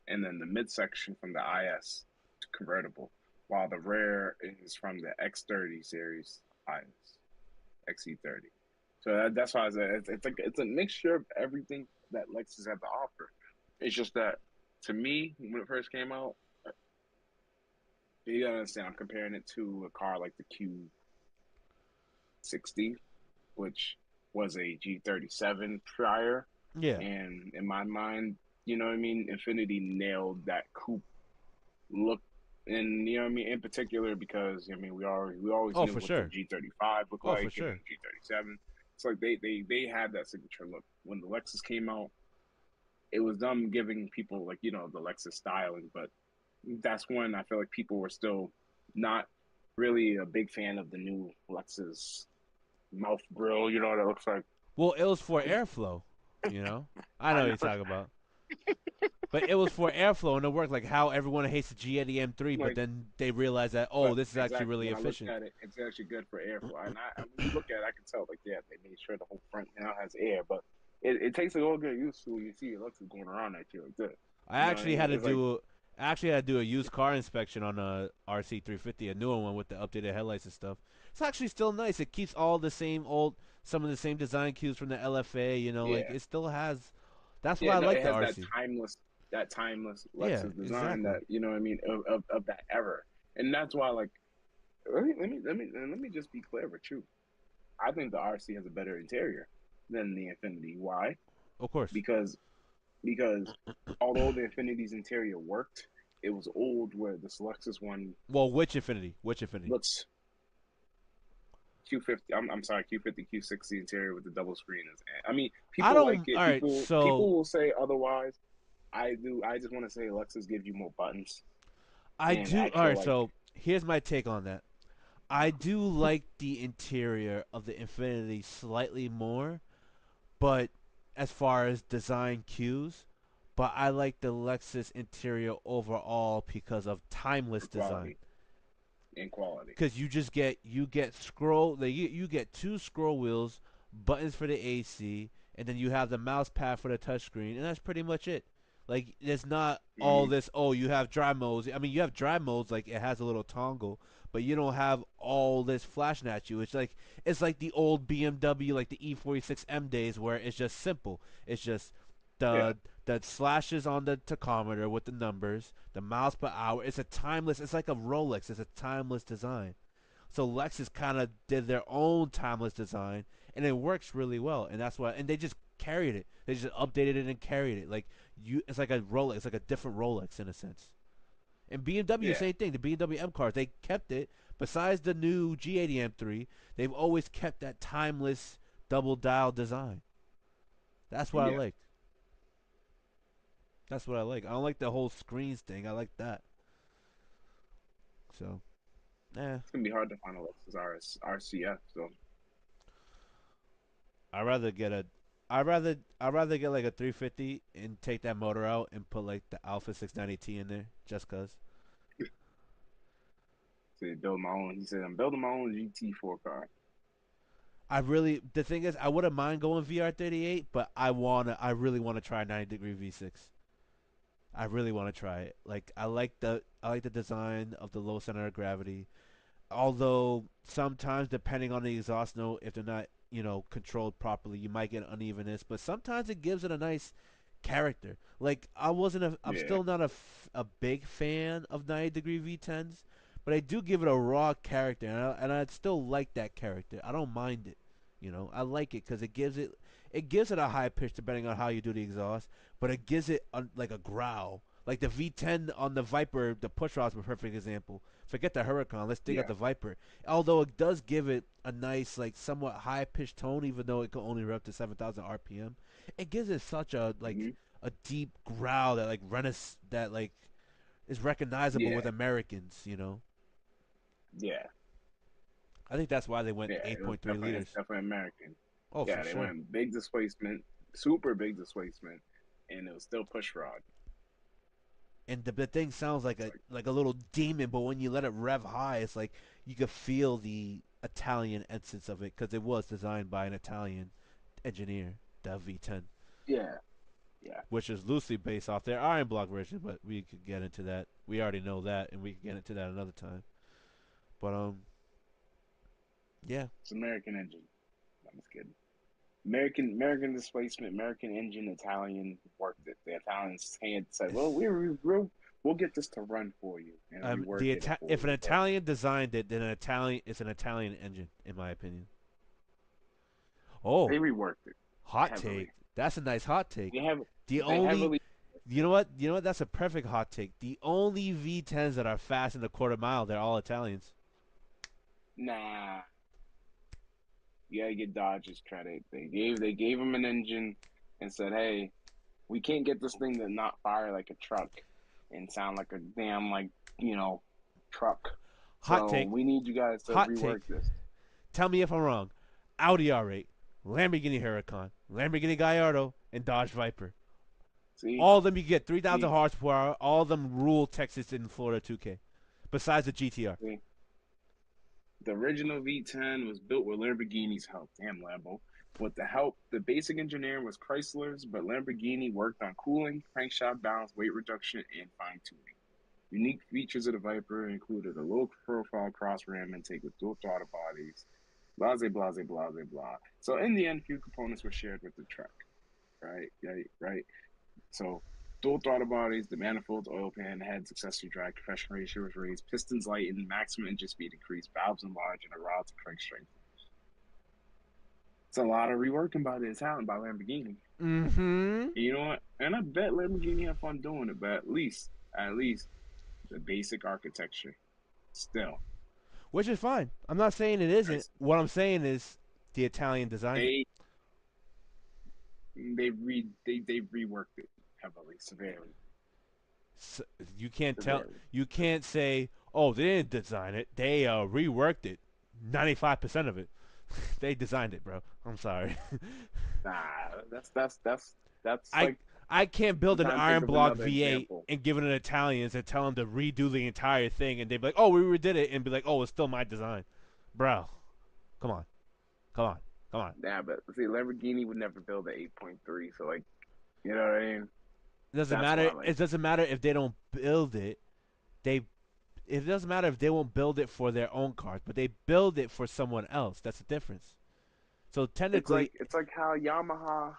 and then the midsection from the IS convertible, while the rear is from the X30 series IS, XE30. So that's why I said it's a mixture of everything that Lexus had to offer. It's just that to me, when it first came out, you gotta understand, I'm comparing it to a car like the Q60, which was a G37 prior. Yeah, And in my mind, you know what I mean, Infinity nailed that coupe look, and you know what I mean, in particular because I mean we always oh knew for what the sure, G35 looked oh for like, and then sure. the G37. It's like they had that signature look. When the Lexus came out, it was them giving people like the Lexus styling, but that's when I feel like people were still not really a big fan of the new Lexus mouth grill. You know what it looks like. Well, it was for airflow, you know. I know I what know. you're talking about. But it was for airflow, and it worked. Like how everyone hates the G80 M3, but Like, then they realize that but this is actually exactly really when I looked efficient. at it, it's actually good for airflow. And when you look at it, I can tell like yeah, they made sure the whole front now has air, but it takes a little get used to when you see it looks going around at you like this. I You know what I actually mean? had to It's like do a used car inspection on a RC350, a newer one with the updated headlights and stuff. It's actually still nice. It keeps all the same some of the same design cues from the LFA. Like yeah, it still has. That's why yeah. I No, like it the has RC. that timeless Yeah, Lexus design exactly. that you know what I mean of that era, and that's why like let me just be clear with you. I think the RC has a better interior than the Infinity. Why? Of course. Because because although the Infinity's interior worked, it was old. Where this Lexus one Well, which Infinity? Which Infinity? looks Q50. I'm sorry, Q50, Q60 interior with the double screen is. I mean, I people like don't. it. All right. People So will say otherwise. I do. I just want to say Lexus gives you more buttons, I and do. I All feel right. like So here's my take on that. I do like the interior of the Infinity slightly more, but as far as design cues, but I like the Lexus interior overall because of timeless for design. quality and quality. Because you get scroll you get two scroll wheels, buttons for the AC, and then you have the mouse pad for the touchscreen, and that's pretty much it. Like there's not all Mm-hmm. this. Oh, you have drive modes. I mean, you have drive modes like it has a little toggle, but you don't have all this flashing at you. It's like the old BMW, like the E46M days, where it's just simple. It's just Yeah, the the slashes on the tachometer with the numbers, the miles per hour. It's a timeless. It's like a Rolex. It's a timeless design. So Lexus kind of did their own timeless design, and it works really well. And that's why. And they just carried it. They just updated it and carried it. It's like a Rolex. It's like a different Rolex in a sense. And BMW, yeah, same thing. The BMW M cars, they kept it. Besides the new G80 M3, they've always kept that timeless double dial design. That's what I yeah. like. That's what I like. I don't like the whole screens thing. I like that. So, yeah. It's gonna be hard to find a Lexus RCF. So I'd rather get a I'd rather get like a 350 and take that motor out and put like the Alpha 690T in there just cuz. to build my own. He said, "I'm building my own GT4 car." The thing is I wouldn't mind going VR38, but I really want to try 90-degree V6. I really want to try it. Like I like the design of the low center of gravity. Although sometimes depending on the exhaust note, if they're not controlled properly, you might get unevenness, but sometimes it gives it a nice character. Like I'm Yeah. still not a big fan of 90-degree V10s, but I do give it a raw character, and I'd still like that character. I don't mind it. I like it because it gives it a high pitch depending on how you do the exhaust, but it gives it like a growl. Like the V10 on the Viper, the push rod's a perfect example. Forget the Huracan. Let's dig out Yeah. the Viper. Although it does give it a nice, like, somewhat high pitched tone, even though it can only rev up to 7,000 RPM, it gives it such Hmm. a deep growl that is recognizable Yeah. with Americans. Yeah. I think that's why they went Yeah. It was 8.3 definitely it's liters. definitely American. Oh, for Yeah, they sure. went big displacement, super big displacement, and it was still push rod. And the thing sounds like It's a like, like a little demon, but when you let it rev high, it's like you could feel the Italian essence of it because it was designed by an Italian engineer, the V10. yeah, yeah. Which is loosely based off their Iron Block version, but we could get into that. We already know that, and we could get into that another time. But yeah, It's American engine. I'm just kidding. American displacement, American engine, Italian worked it. The Italians had said, "Well, we'll get this to run for you and rework the it for if an you." But Italian designed it, then it's an Italian engine, in my opinion. they Oh, reworked it hot heavily. take. That's a nice hot take. They have The they only, heavily. you know what? That's a perfect hot take. The only V10s that are fast in the quarter mile, they're all Italians. Nah, you gotta get Dodge's credit. They gave him an engine and said, "Hey, we can't get this thing to not fire like a truck and sound like a damn truck. Hot So take. we need you guys to Hot take. rework this." Tell me if I'm wrong. Audi R8, Lamborghini Huracan, Lamborghini Gallardo, and Dodge Viper. See, All of them you get 3,000 see, horsepower. All of them rule Texas and Florida 2K. Besides the GTR. see. The original V10 was built with Lamborghini's help. Damn Lambo. With the help, the basic engineering was Chrysler's, but Lamborghini worked on cooling, crankshaft balance, weight reduction, and fine tuning. Unique features of the Viper included a low profile cross ram intake with dual throttle bodies, blase, blase, blase, blah. So in the end, few components were shared with the truck, right? Right, right. So dual throttle bodies, the manifolds, oil pan, heads, accessory drag, compression ratio was raised, pistons lightened, maximum engine speed increased, valves enlarged, and a rod to crank strength. It's a lot of reworking by the Italian by Lamborghini. Mm-hmm. You know what? And I bet Lamborghini have fun doing it, but at least the basic architecture still. Which is fine. I'm not saying it isn't. It's, What I'm saying is the Italian designed it. they they reworked it heavily, severely, So you can't tell. severely. You can't say, "Oh, they didn't design it. They reworked it. 95% of it. They designed it, bro. I'm sorry. Nah, that's I like I can't build I'm an trying to think iron of block another V8 example. and give it to Italians and tell them to redo the entire thing, and they'd be like, "Oh, we redid it," and be like, "Oh, it's still my design, bro. Come on, come on, come on." Nah, but see, Lamborghini would never build an 8.3, so like, you know what I mean? It doesn't That's why, matter. like, It doesn't matter if they don't build it. They It doesn't matter if they won't build it for their own cars, but they build it for someone else. That's the difference. So it's technically, like it's like how Yamaha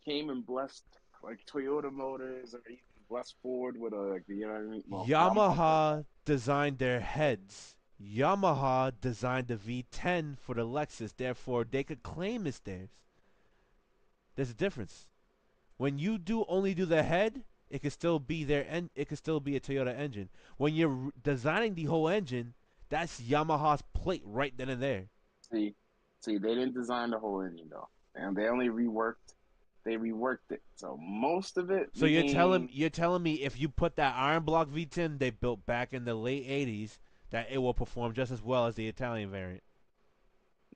came and blessed like Toyota Motors or even blessed Ford with a like you know what I mean? Well, Yamaha first. Yamaha designed their heads. Yamaha designed the V10 for the Lexus, therefore they could claim it's theirs. There's a difference. When you do only do the head, it could still be it could still be a Toyota engine. When you're designing the whole engine, that's Yamaha's plate right then and there. See, see, they didn't design the whole engine though, and they only reworked. They reworked it, so most of it So became you're telling me if you put that iron block V10 they built back in the late '80s, that it will perform just as well as the Italian variant?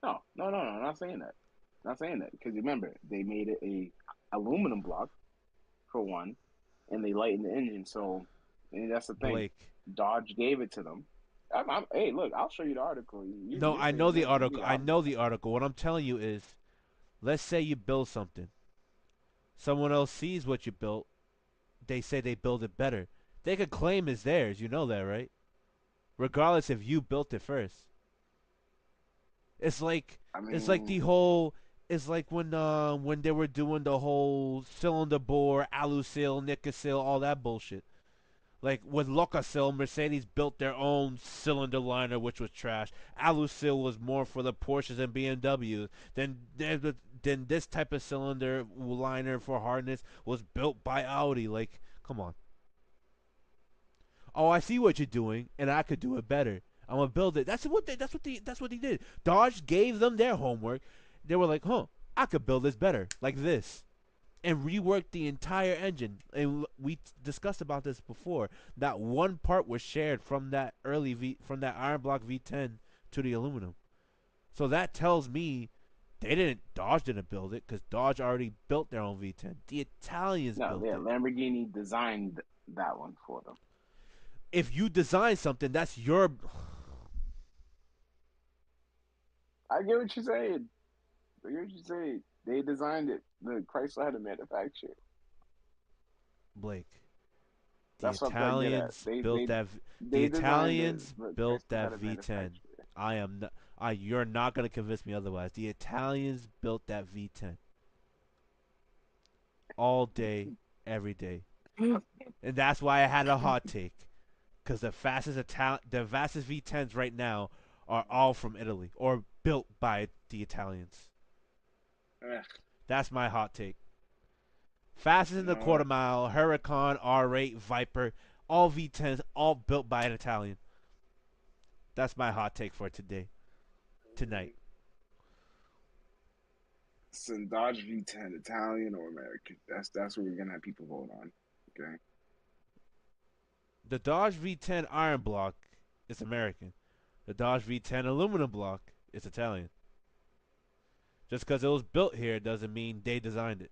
no, no, no, no. I'm not saying that. Not saying that because remember they made it a aluminum block for one, and they lightened the engine. So, and that's the thing. Blake. Dodge gave it to them. Hey, look, I'll show you the article. No, You're I know saying the that to article. me. I know the article. What I'm telling you is, let's say you build something. Someone else sees what you built. They say they build it better. They could claim it's theirs. You know that, right? Regardless if you built it first. It's like I it's like mean, the whole it's like when they were doing the whole cylinder bore, alusil, nicosil, all that bullshit. Like with Locasil, Mercedes built their own cylinder liner, which was trash. Alusil was more for the Porsches and BMWs. Then this type of cylinder liner for hardness was built by Audi. Like, come on. Oh, I see what you're doing, and I could do it better. I'm gonna build it. That's what they did. Dodge gave them their homework. They were like, huh, I could build this better, like this, and rework the entire engine. And we discussed about this before. That one part was shared from that from that iron block V10 to the aluminum. So that tells me Dodge didn't build it because Dodge already built their own V10. The Italians no, built yeah, it. Lamborghini designed that one for them. If you design something, that's your I get what you're saying. I get what you're saying. They designed it. The Chrysler had to manufacture it. Blake. The That's what I'm trying to get at. Italians built that. The They designed it, Italians but built Chrysler that had to V10. manufacture it. I am not. You're not gonna convince me otherwise. The Italians built that V10 all day, every day, and that's why I had a hot take. Because the fastest V10s right now are all from Italy or built by the Italians. Ugh, That's my hot take. Fastest in you the know quarter what? mile, Huracan, R8, Viper, all V10s, all built by an Italian. That's my hot take for today, tonight. It's a Dodge V10, Italian or American. That's what we're gonna have people vote on. Okay. The Dodge V10 Iron Block is American. The Dodge V10 Aluminum Block is Italian. Just because it was built here doesn't mean they designed it.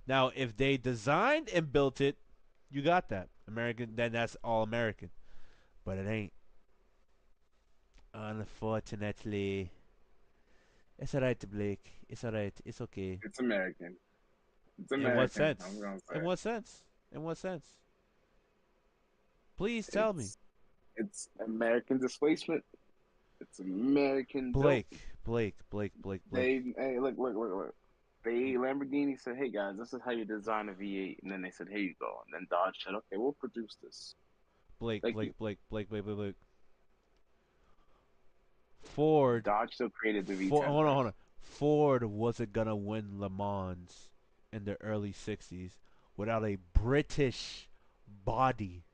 Now, if they designed and built it, you got that. American, then that's all American. But it ain't. Unfortunately. It's alright, Blake. It's alright. It's okay. It's American. It's In what American. I'm sense? gonna In say what sense? In what sense? Please tell me. it's American displacement. It's American built. Blake. Hey, look. They Lamborghini said, "Hey guys, this is how you design a V8," and then they said, "Here you go." And then Dodge said, "Okay, we'll produce this." Thank you. Blake. Ford, Dodge still created the Ford, V10 hold on, hold first. on. Ford wasn't gonna win Le Mans in the early '60s without a British body.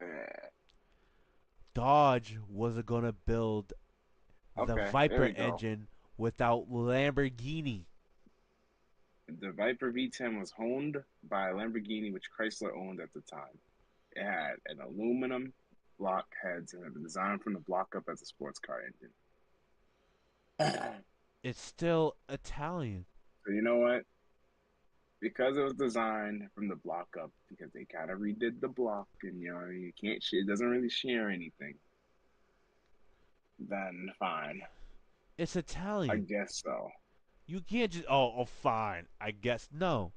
Eh, Dodge wasn't gonna build the okay, there Viper we go. engine without Lamborghini. The Viper V10 was honed by Lamborghini, which Chrysler owned at the time. It had an aluminum block heads and had been designed from the block up as a sports car engine. It's still Italian. So you know what? Because it was designed from the block up, because they kind of redid the block, and you know you can't, it doesn't really share anything. Then fine, It's I Italian. guess so. You can't just fine. I guess no,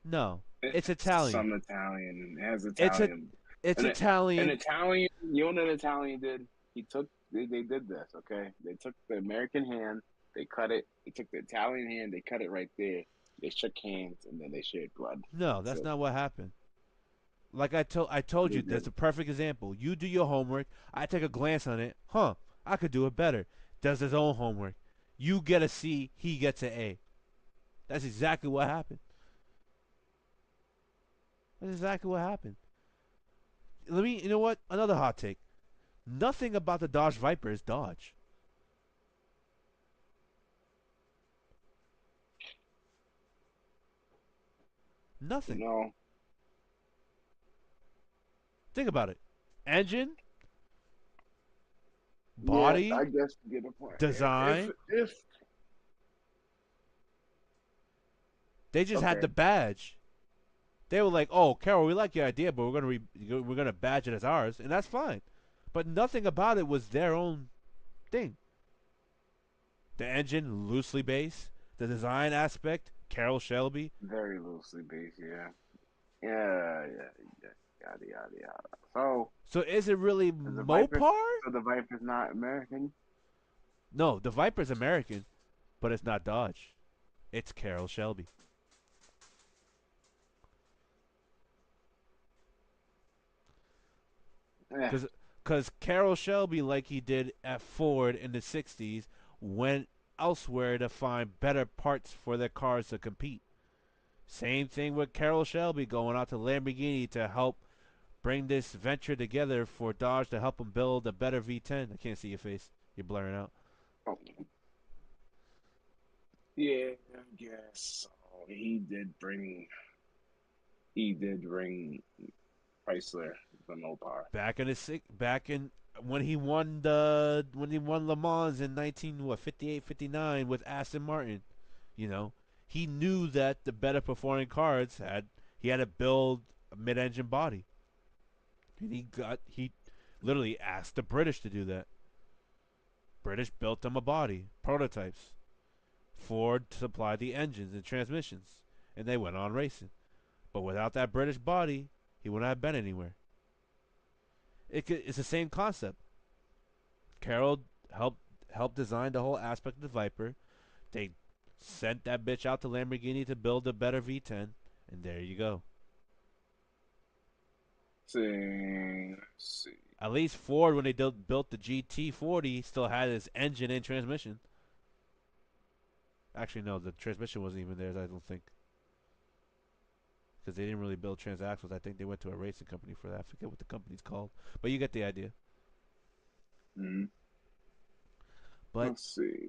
no. It's It's Italian. some Italian. It has It's a Italian. it's And an Italian. Italian, you know what an Italian did? They did this, okay? They took the American hand, they cut it. They took the Italian hand, they cut it right there. They shook hands, and then they shared blood. No, That's that's it. not what happened. Like I told They you, that's did. a perfect example. You do your homework. I take a glance on it. Huh? I could do it better. Does his own homework. You get a C. He gets an A. That's exactly what happened. That's exactly what happened. Let me. You know what? Another hot take. Nothing about the Dodge Viper is Dodge. You Nothing. know, Think about it. Engine, yeah, body, I guess you get a point. design. If They just had okay, the badge. They were like, "Oh, Carol, we like your idea, but we're gonna badge it as ours," and that's fine. But nothing about it was their own thing. The engine loosely based, the design aspect, Carol Shelby. very loosely based, yeah. Yeah, yada yada yada. So So is it really the Viper, Mopar? so the Viper's not American. No, the Viper's American, but it's not Dodge. It's Carol Shelby. Yeah, Because Carol Shelby, like he did at Ford in the '60s, went elsewhere to find better parts for their cars to compete. Same thing with Carol Shelby going out to Lamborghini to help bring this venture together for Dodge to help them build a better V10. I can't see your face. You're blurring out. oh, yeah, I guess. So he did bring Chrysler the Mopar. Back in when he won Le Mans in 1958 59 with Aston Martin, you know, he knew that the better performing cars had to build a mid-engine body. And he literally asked the British to do that. British built them a body, prototypes. Ford supplied the engines and transmissions, and they went on racing. But without that British body, he wouldn't have been anywhere. It's the same concept. Carroll helped helped design the whole aspect of the Viper. They sent that bitch out to Lamborghini to build a better V10, and there you go. Let's see. At least Ford, when they built the GT40, still had its engine and transmission. Actually, no, the transmission wasn't even theirs. I don't think, because they didn't really build transaxles. I think they went to a racing company for that. I forget what the company's called, but you get the idea. Mm-hmm. But Let's see.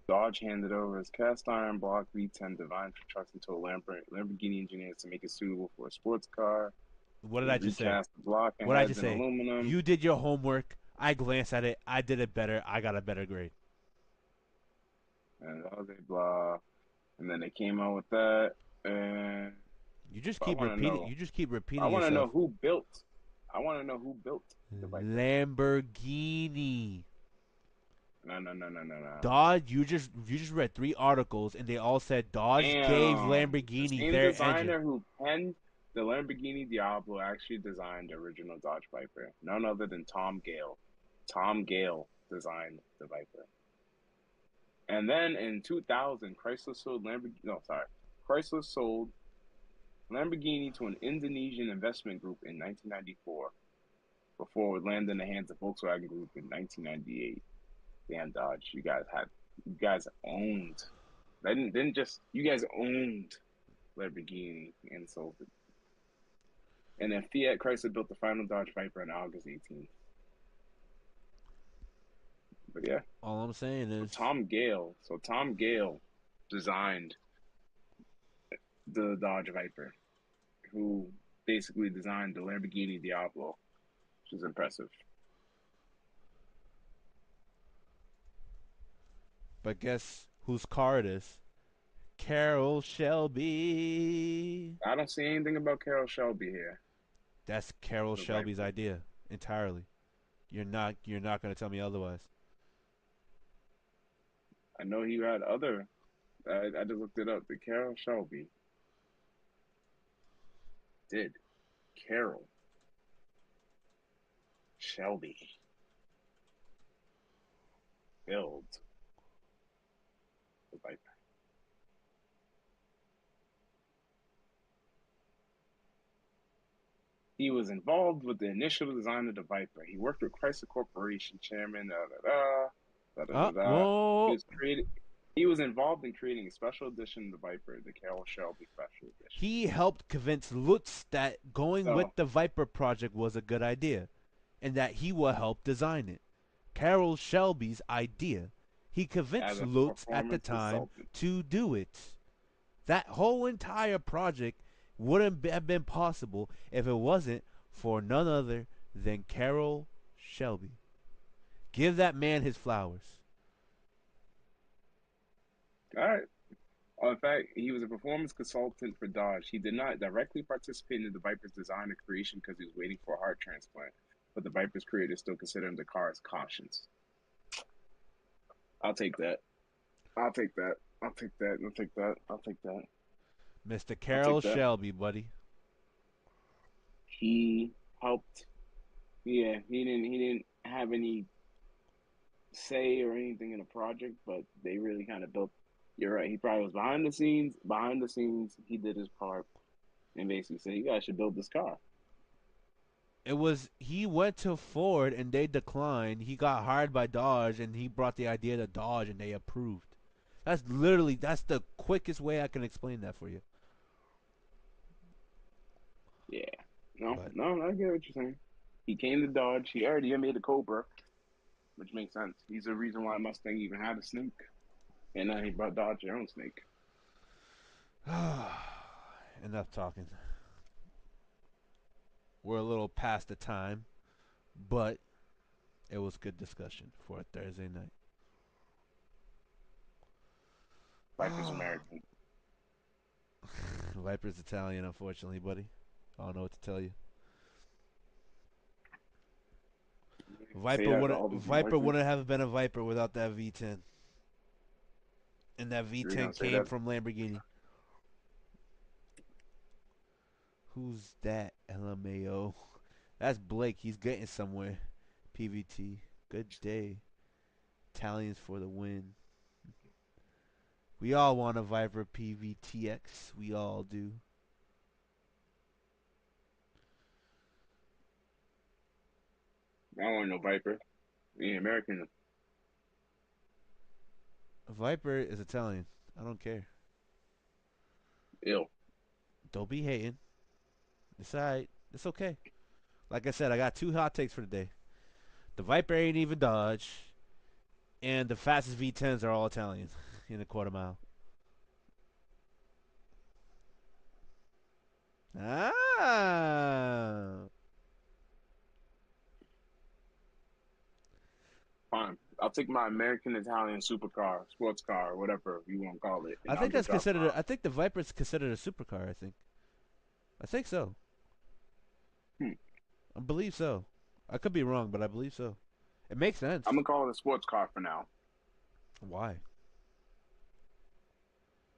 Dodge handed over his cast iron block V10 designed for trucks to a Lamborghini engineers to make it suitable for a sports car. what did He I just say? recast the block and What did I just heads in say? aluminum. You did your homework. I glanced at it. I did it better. I got a better grade. And blah, blah, blah. And then they came out with that. And You just I keep want to repeating. know. You just keep I repeating want to know yourself. who built. I want to know who built the Viper. Lamborghini. No. Dodge. You just read 3 articles and they all said Dodge gave Damn. The Lamborghini same their engine. designer who penned the Lamborghini Diablo actually designed the original Dodge Viper. None other than Tom Gale. Tom Gale designed the Viper. And then in 2000, Chrysler sold Lamborghini. No, sorry. Chrysler sold Lamborghini to an Indonesian investment group in 1994 before it landed in the hands of Volkswagen Group in 1998. Damn Dodge, you guys owned. They didn't just you guys owned Lamborghini and sold it. And then Fiat Chrysler built the final Dodge Viper on August 18th. But yeah, All I'm saying so is, Tom Gale designed the Dodge Viper, who basically designed the Lamborghini Diablo, which is impressive. but guess whose car it is? Carol Shelby. I don't see anything about Carroll Shelby here. That's Carol The Shelby's Viper. idea entirely. You're not gonna tell me otherwise. I know he had other. I just looked it up. The Carroll Shelby did Carroll Shelby build the Viper. He was involved with the initial design of the Viper. He worked with Chrysler Corporation chairman. Da, da, da, da, da. He Whoa. was created. He was involved in creating a special edition of the Viper, the Carroll Shelby Special Edition. He helped convince Lutz that going with So, the Viper project was a good idea, and that he will help design it. Carol Shelby's idea. He as convinced a Lutz at the performance time consultant, to do it. That whole entire project wouldn't have been possible if it wasn't for none other than Carol Shelby. Give that man his flowers. all right. In fact, he was a performance consultant for Dodge. He did not directly participate in the Viper's design or creation because he was waiting for a heart transplant. But the Viper's creators still consider him the car's conscience. I'll take that. I'll take that. I'll take that. I'll take that. I'll take that. Mr. I'll Carol take that. Shelby, buddy. He helped. Yeah, he didn't have any say or anything in the project, but they really kind of built. You're right. He probably was behind the scenes. Behind the scenes, he did his part and basically said, "You guys should build this car." It was he went to Ford and they declined. He got hired by Dodge and he brought the idea to Dodge and they approved. That's the quickest way I can explain that for you. Yeah. No, But no, I get what you're saying. He came to Dodge. He already made a Cobra, which makes sense. He's the reason why Mustang even had a snake. And then he brought Dodge their own snake. enough talking. We're a little past the time, but it was good discussion for a Thursday night. Viper's American. Viper's Italian, unfortunately, buddy. I don't know what to tell you. Say that to all those Viper Vipers. wouldn't have been a Viper without that V10. And that You're gonna V10 say came that. from Lamborghini. Who's that? LMAO. That's Blake. He's getting somewhere. PVT. Good day. Italians for the win. We all want a Viper PVTX. We all do. I don't want no Viper. The American A Viper is Italian. I don't care. ill. Don't be hating. It's alright. It's okay. Like I said, I got two hot takes for today. The Viper ain't even Dodge, and the fastest V10s are all Italian in a quarter mile. Ah. Fine. I'll take my American Italian supercar, sports car, whatever you want to call it, I and I'll think go that's drop considered. around. I think the Viper is considered a supercar. I think. I think so. Hmm. I believe so. I could be wrong, but I believe so. It makes sense. I'm gonna call it a sports car for now Why?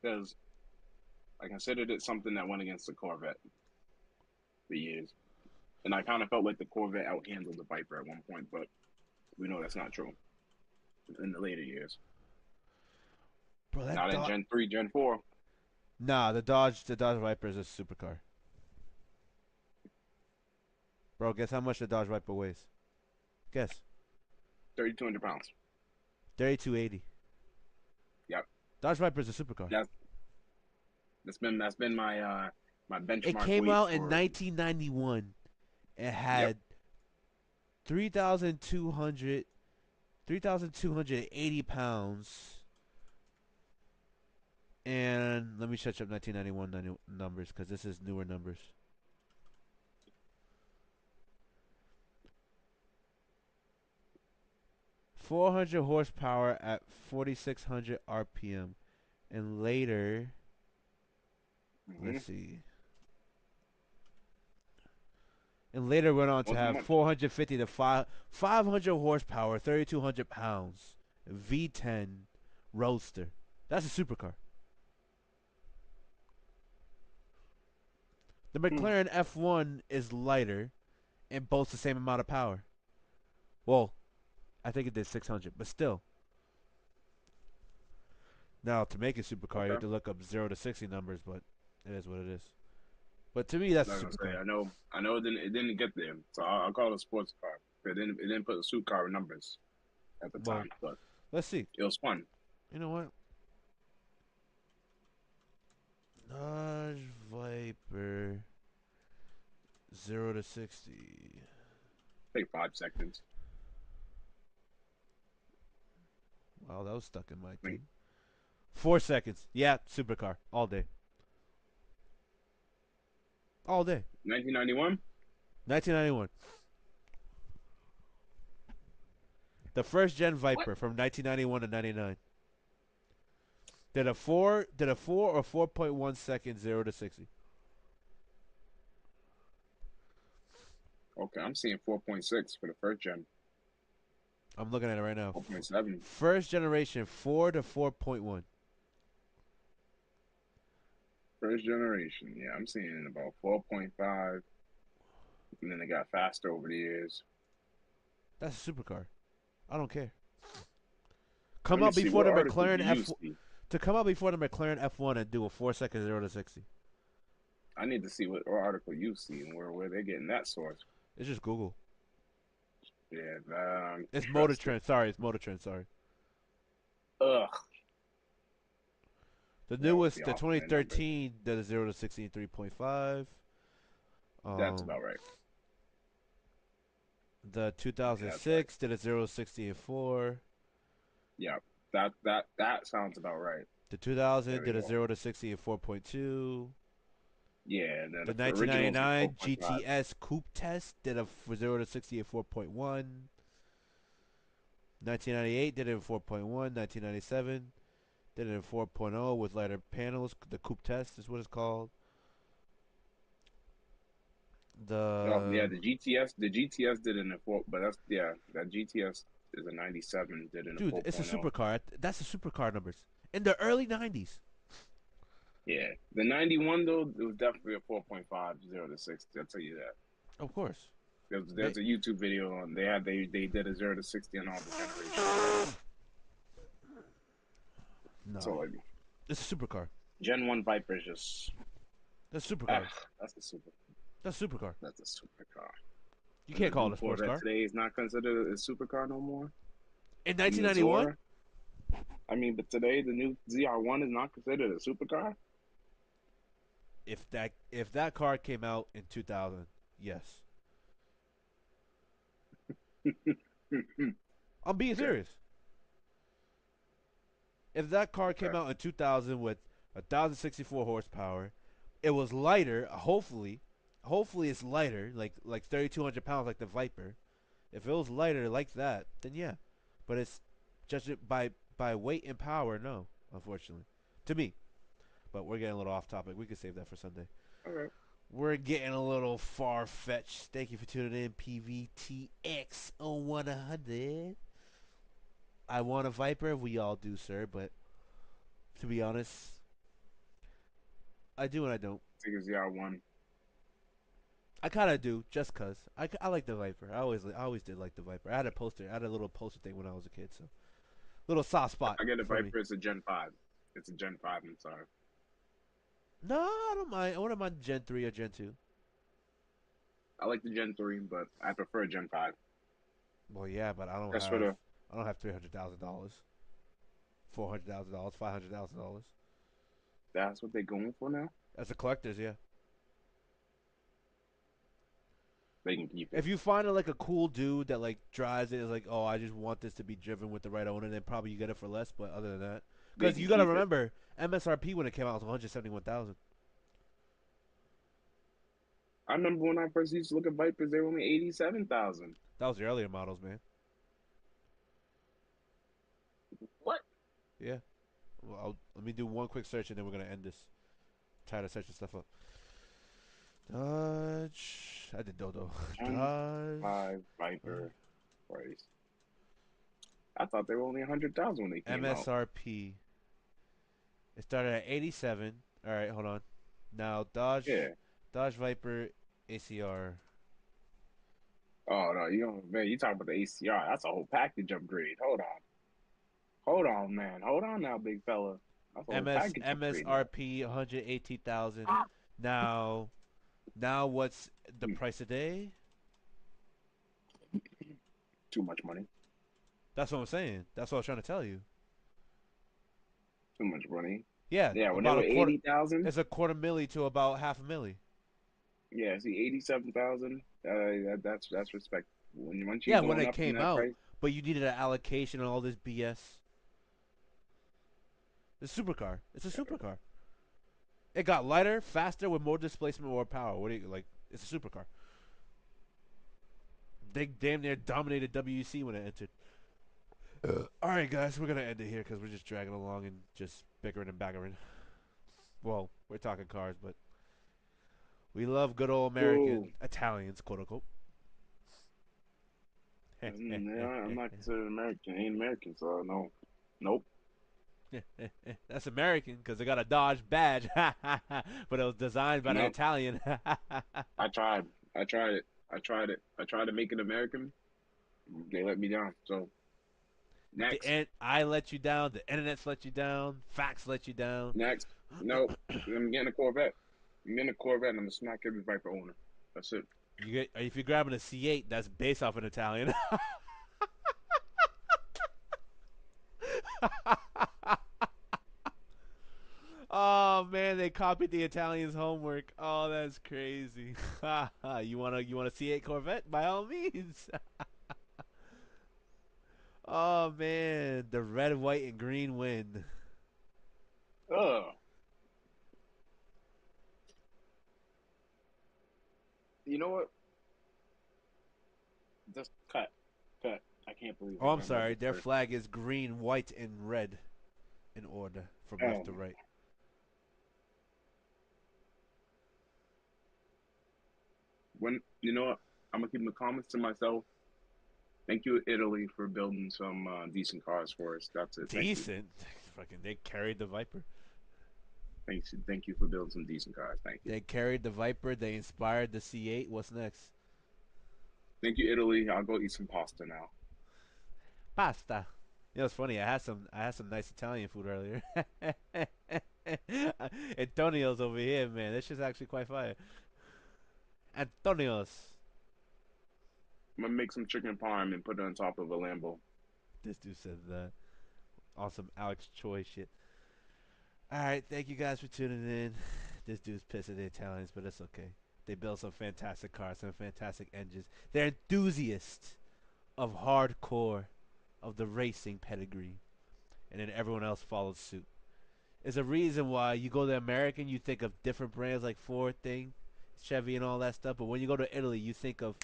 because I considered it something that went against the Corvette for years, and I kind of felt like the Corvette outhandled the Viper at one point, but we know that's not true in the later years. Bro, that Not in dog. Gen 3, Gen 4. Nah, the Dodge Viper is a supercar. Bro, guess how much the Dodge Viper weighs? Guess. 3,200 pounds. 3280. Yep. Dodge Viper is a supercar. That's that's been my It benchmark came weight out in for. 1991. It Yep. had 3,200 3,280 pounds. And let me search up 1991 numbers because this is newer numbers. 400 horsepower at 4,600 RPM. And later, Hmm. let's see. And later went on to Wasn't have much. 450 to 500 horsepower, 3,200 pounds, V10 Roadster. That's a supercar. The Hmm. McLaren F1 is lighter and boasts the same amount of power. Well, I think it did 600, but still. Now, to make a supercar, you have Okay. to look up 0 to 60 numbers, but it is what it is. But to me, that's Like a I say, supercar. I know it didn't get there, so I'll call it a sports car. It didn't put the suit car numbers at the Well, time, but let's see. it was fun. You know what? Dodge Viper 0 to 60. Take 5 seconds. Wow, that was stuck in my I mean, thing. 4 seconds. Yeah, supercar. All day. All day. 1991. 1991. The first gen What? Viper from 1991 to 99. Did a 4 or 4.1 seconds 0 to 60. Okay, I'm seeing 4.6 for the first gen. I'm looking at it right now. 4.7. First generation 4 to 4.1. First generation. Yeah, I'm seeing about 4.5, and then it got faster over the years. That's a supercar. I don't care. Let Come me out see. before What the article do McLaren you F see? to come out before the McLaren F1 and do a 4 second 0 to 60. I need to see what article you see and where they're getting that source. It's just Google. Yeah, It's Motor trust it. Trend. Sorry, it's Motor Trend. Sorry. Ugh, The that would newest, be the off in their numbers. 2013, did a 0 to 60 in 3.5. That's Um, about right. the Yeah, that's right. 2006 did a 0 to 60 in 4. Yeah, that sounds about right. The There 2000 we did a go. 0 to 60 in 4.2. Yeah, and then The the originals are 1999 4.5. GTS Coupe Test did a 0 to 60 in 4.1. 1998 did it in 4.1. 1997 did it in 4.0 with lighter panels. The Coupe Test is what it's called. Oh, yeah, The the GTS did it in a four, but that's yeah, that GTS is a 97, did in a dude, it's a 4.0. supercar. That's the supercar numbers in the early 90s. Yeah, the 91 though, it was definitely a 4.5 0 to 60. I'll tell you that. Of course. There's a YouTube video on they did a 0 to 60 on all the generations. No, So like it's a supercar. Gen 1 Viper is just That's a ah, supercar. that's a super That's a supercar. that's a supercar. You And can't the call new it a sports Corvette car. today is not considered a supercar no more. In I mean, the 1991, Zora. I mean, but today the new ZR1 is not considered a supercar. if that car came out in 2000, yes, I'm being Okay, serious. If that car came okay. out in 2000 with 1,064 horsepower, it was lighter. Hopefully it's lighter, like 3,200 pounds, like the Viper. If it was lighter like that, then yeah. But it's judged it by weight and power. No, unfortunately, to me. But we're getting a little off topic. We could save that for Sunday. All right. We're getting a little far fetched. Thank you for tuning in. PVTX on 100. I want a Viper. We all do, sir. But to be honest, I do and I don't. I think it's ZR1. I kind of do, just cause I like the Viper. I always did like the Viper. I had a poster. I had a little poster thing when I was a kid. So little soft spot I get a for me. Viper. It's a Gen 5. It's a Gen 5. I'm sorry. No, I don't mind. I wouldn't mind Gen 3 or Gen 2. I like the Gen 3, but I prefer Gen 5. Well, yeah, but That's for the I don't have $300,000, $400,000, $500,000. that's what they're going for now. As a collector's, yeah. They can keep it. If you find like a cool dude that like drives it, is like, oh, I just want this to be driven with the right owner, then probably you get it for less. But other than that, They because can you got to keep it. remember, MSRP when it came out was 171,000. I remember when I first used to look at Vipers, they were only 87,000. That was the earlier models, man. What? Yeah. Well, let me do one quick search and then we're gonna end this. Tired of searching stuff up. Dodge. I did Dodo. Gen Dodge. 5 Viper price. I thought they were only 100,000 when they came out. MSRP. It started at 87. All right, hold on. Now Yeah. Dodge Viper ACR. Oh no, you don't, man. You talking about the ACR? That's a whole package upgrade. Hold on, man. Hold on now, big fella. That's a whole package upgrade now. MSRP 118,000. Now what's the price today? Too much money. That's what I'm saying. That's what I was trying to tell you. Too much money. Yeah, Yeah, when they about were a quarter. 80,000. It's a quarter milli to about half a milli. Yeah, see, 87,000. That's respect. When once you Yeah, when going it up in came that out, price, but you needed an allocation and all this BS. It's a supercar. It's a supercar. It got lighter, faster, with more displacement, more power. What do you like? It's a supercar. They damn near dominated WEC when it entered. All right, guys, we're gonna end it here because we're just dragging along and just bickering and baggering. Well, we're talking cars, but we love good old ooh, American Italians, quote unquote. yeah, I'm not considered American. I ain't American, so no, nope, That's American because they got a Dodge badge, but it was designed by an nope. Italian. I tried. I tried it. I tried it. I tried to make it American. They let me down. So next, I let you down. The internet's let you down. Facts let you down. next. Nope. I'm getting a Corvette. I'm getting a Corvette. And I'm gonna smack every Viper owner. That's it. You get if you're grabbing a C8, that's based off an Italian. Oh man, they copied the Italians' homework. Oh, that's crazy. You wanna C8 Corvette? By all means. Oh man, the red, white, and green win. Ugh. You know what? Just cut. Cut. I can't believe Oh, they I'm went sorry. Viper Their first. flag is green, white, and red in order from left to Um, right. when you know what? I'm gonna keep the comments to myself. Thank you, Italy, for building some decent cars for us. That's it. Thank you. Decent. Fucking, they carried the Viper. Thanks. Thank you for building some decent cars. Thank you. They carried the Viper. They inspired the C8. What's next? Thank you, Italy. I'll go eat some pasta now. Pasta. You know, it's funny. I had some nice Italian food earlier. Antonio's over here, man. This shit's actually quite fire. Antonio's. I'm gonna make some chicken parm and put it on top of a Lambo. This dude said that. Awesome Alex Choi shit. All right, thank you guys for tuning in. This dude's pissed at the Italians, but it's okay. They build some fantastic cars, some fantastic engines. They're enthusiasts of hardcore, of the racing pedigree, and then everyone else follows suit. There's a reason why you go to American, you think of different brands like Ford thing, Chevy and all that stuff, but when you go to Italy, you think of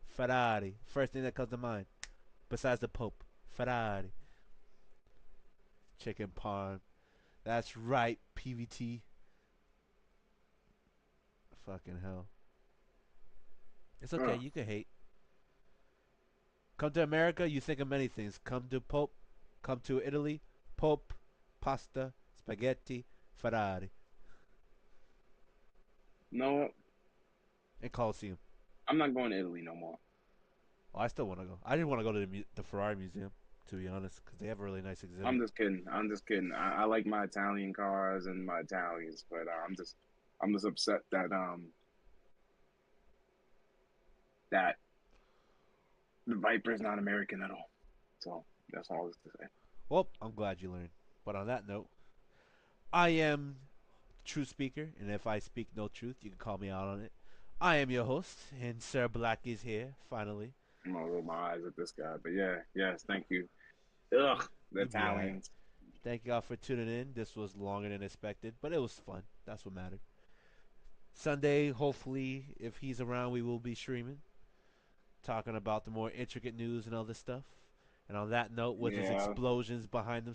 Ferrari. First thing that comes to mind, besides the Pope, Ferrari. Chicken parm. That's right, PVT. Fucking hell. It's okay, Ugh. you can hate. Come to America, you think of many things. Come to Pope, come to Italy, Pope, pasta, spaghetti, Ferrari, No, and Colosseum. I'm not going to Italy no more. Oh, I still want to go. I just want to go to the Ferrari museum. to be honest, because they have a really nice I'm exhibit. just kidding. I'm just kidding. I like my Italian cars and my Italians, but I'm just upset that the Viper is not American at all. So that's all this to say. Well, I'm glad you learned. But on that note, I am True Speaker, and if I speak no truth, you can call me out on it. I am your host, and Sir Black is here, finally. I'm gonna roll my eyes at this guy, but yeah, yes, thank you. Ugh, the You'll be alright. Italians. Thank y'all for tuning in. This was longer than expected, but it was fun. That's what mattered. Sunday, hopefully, if he's around, we will be streaming, talking about the more intricate news and other stuff. And on that note, with his Yeah, explosions behind him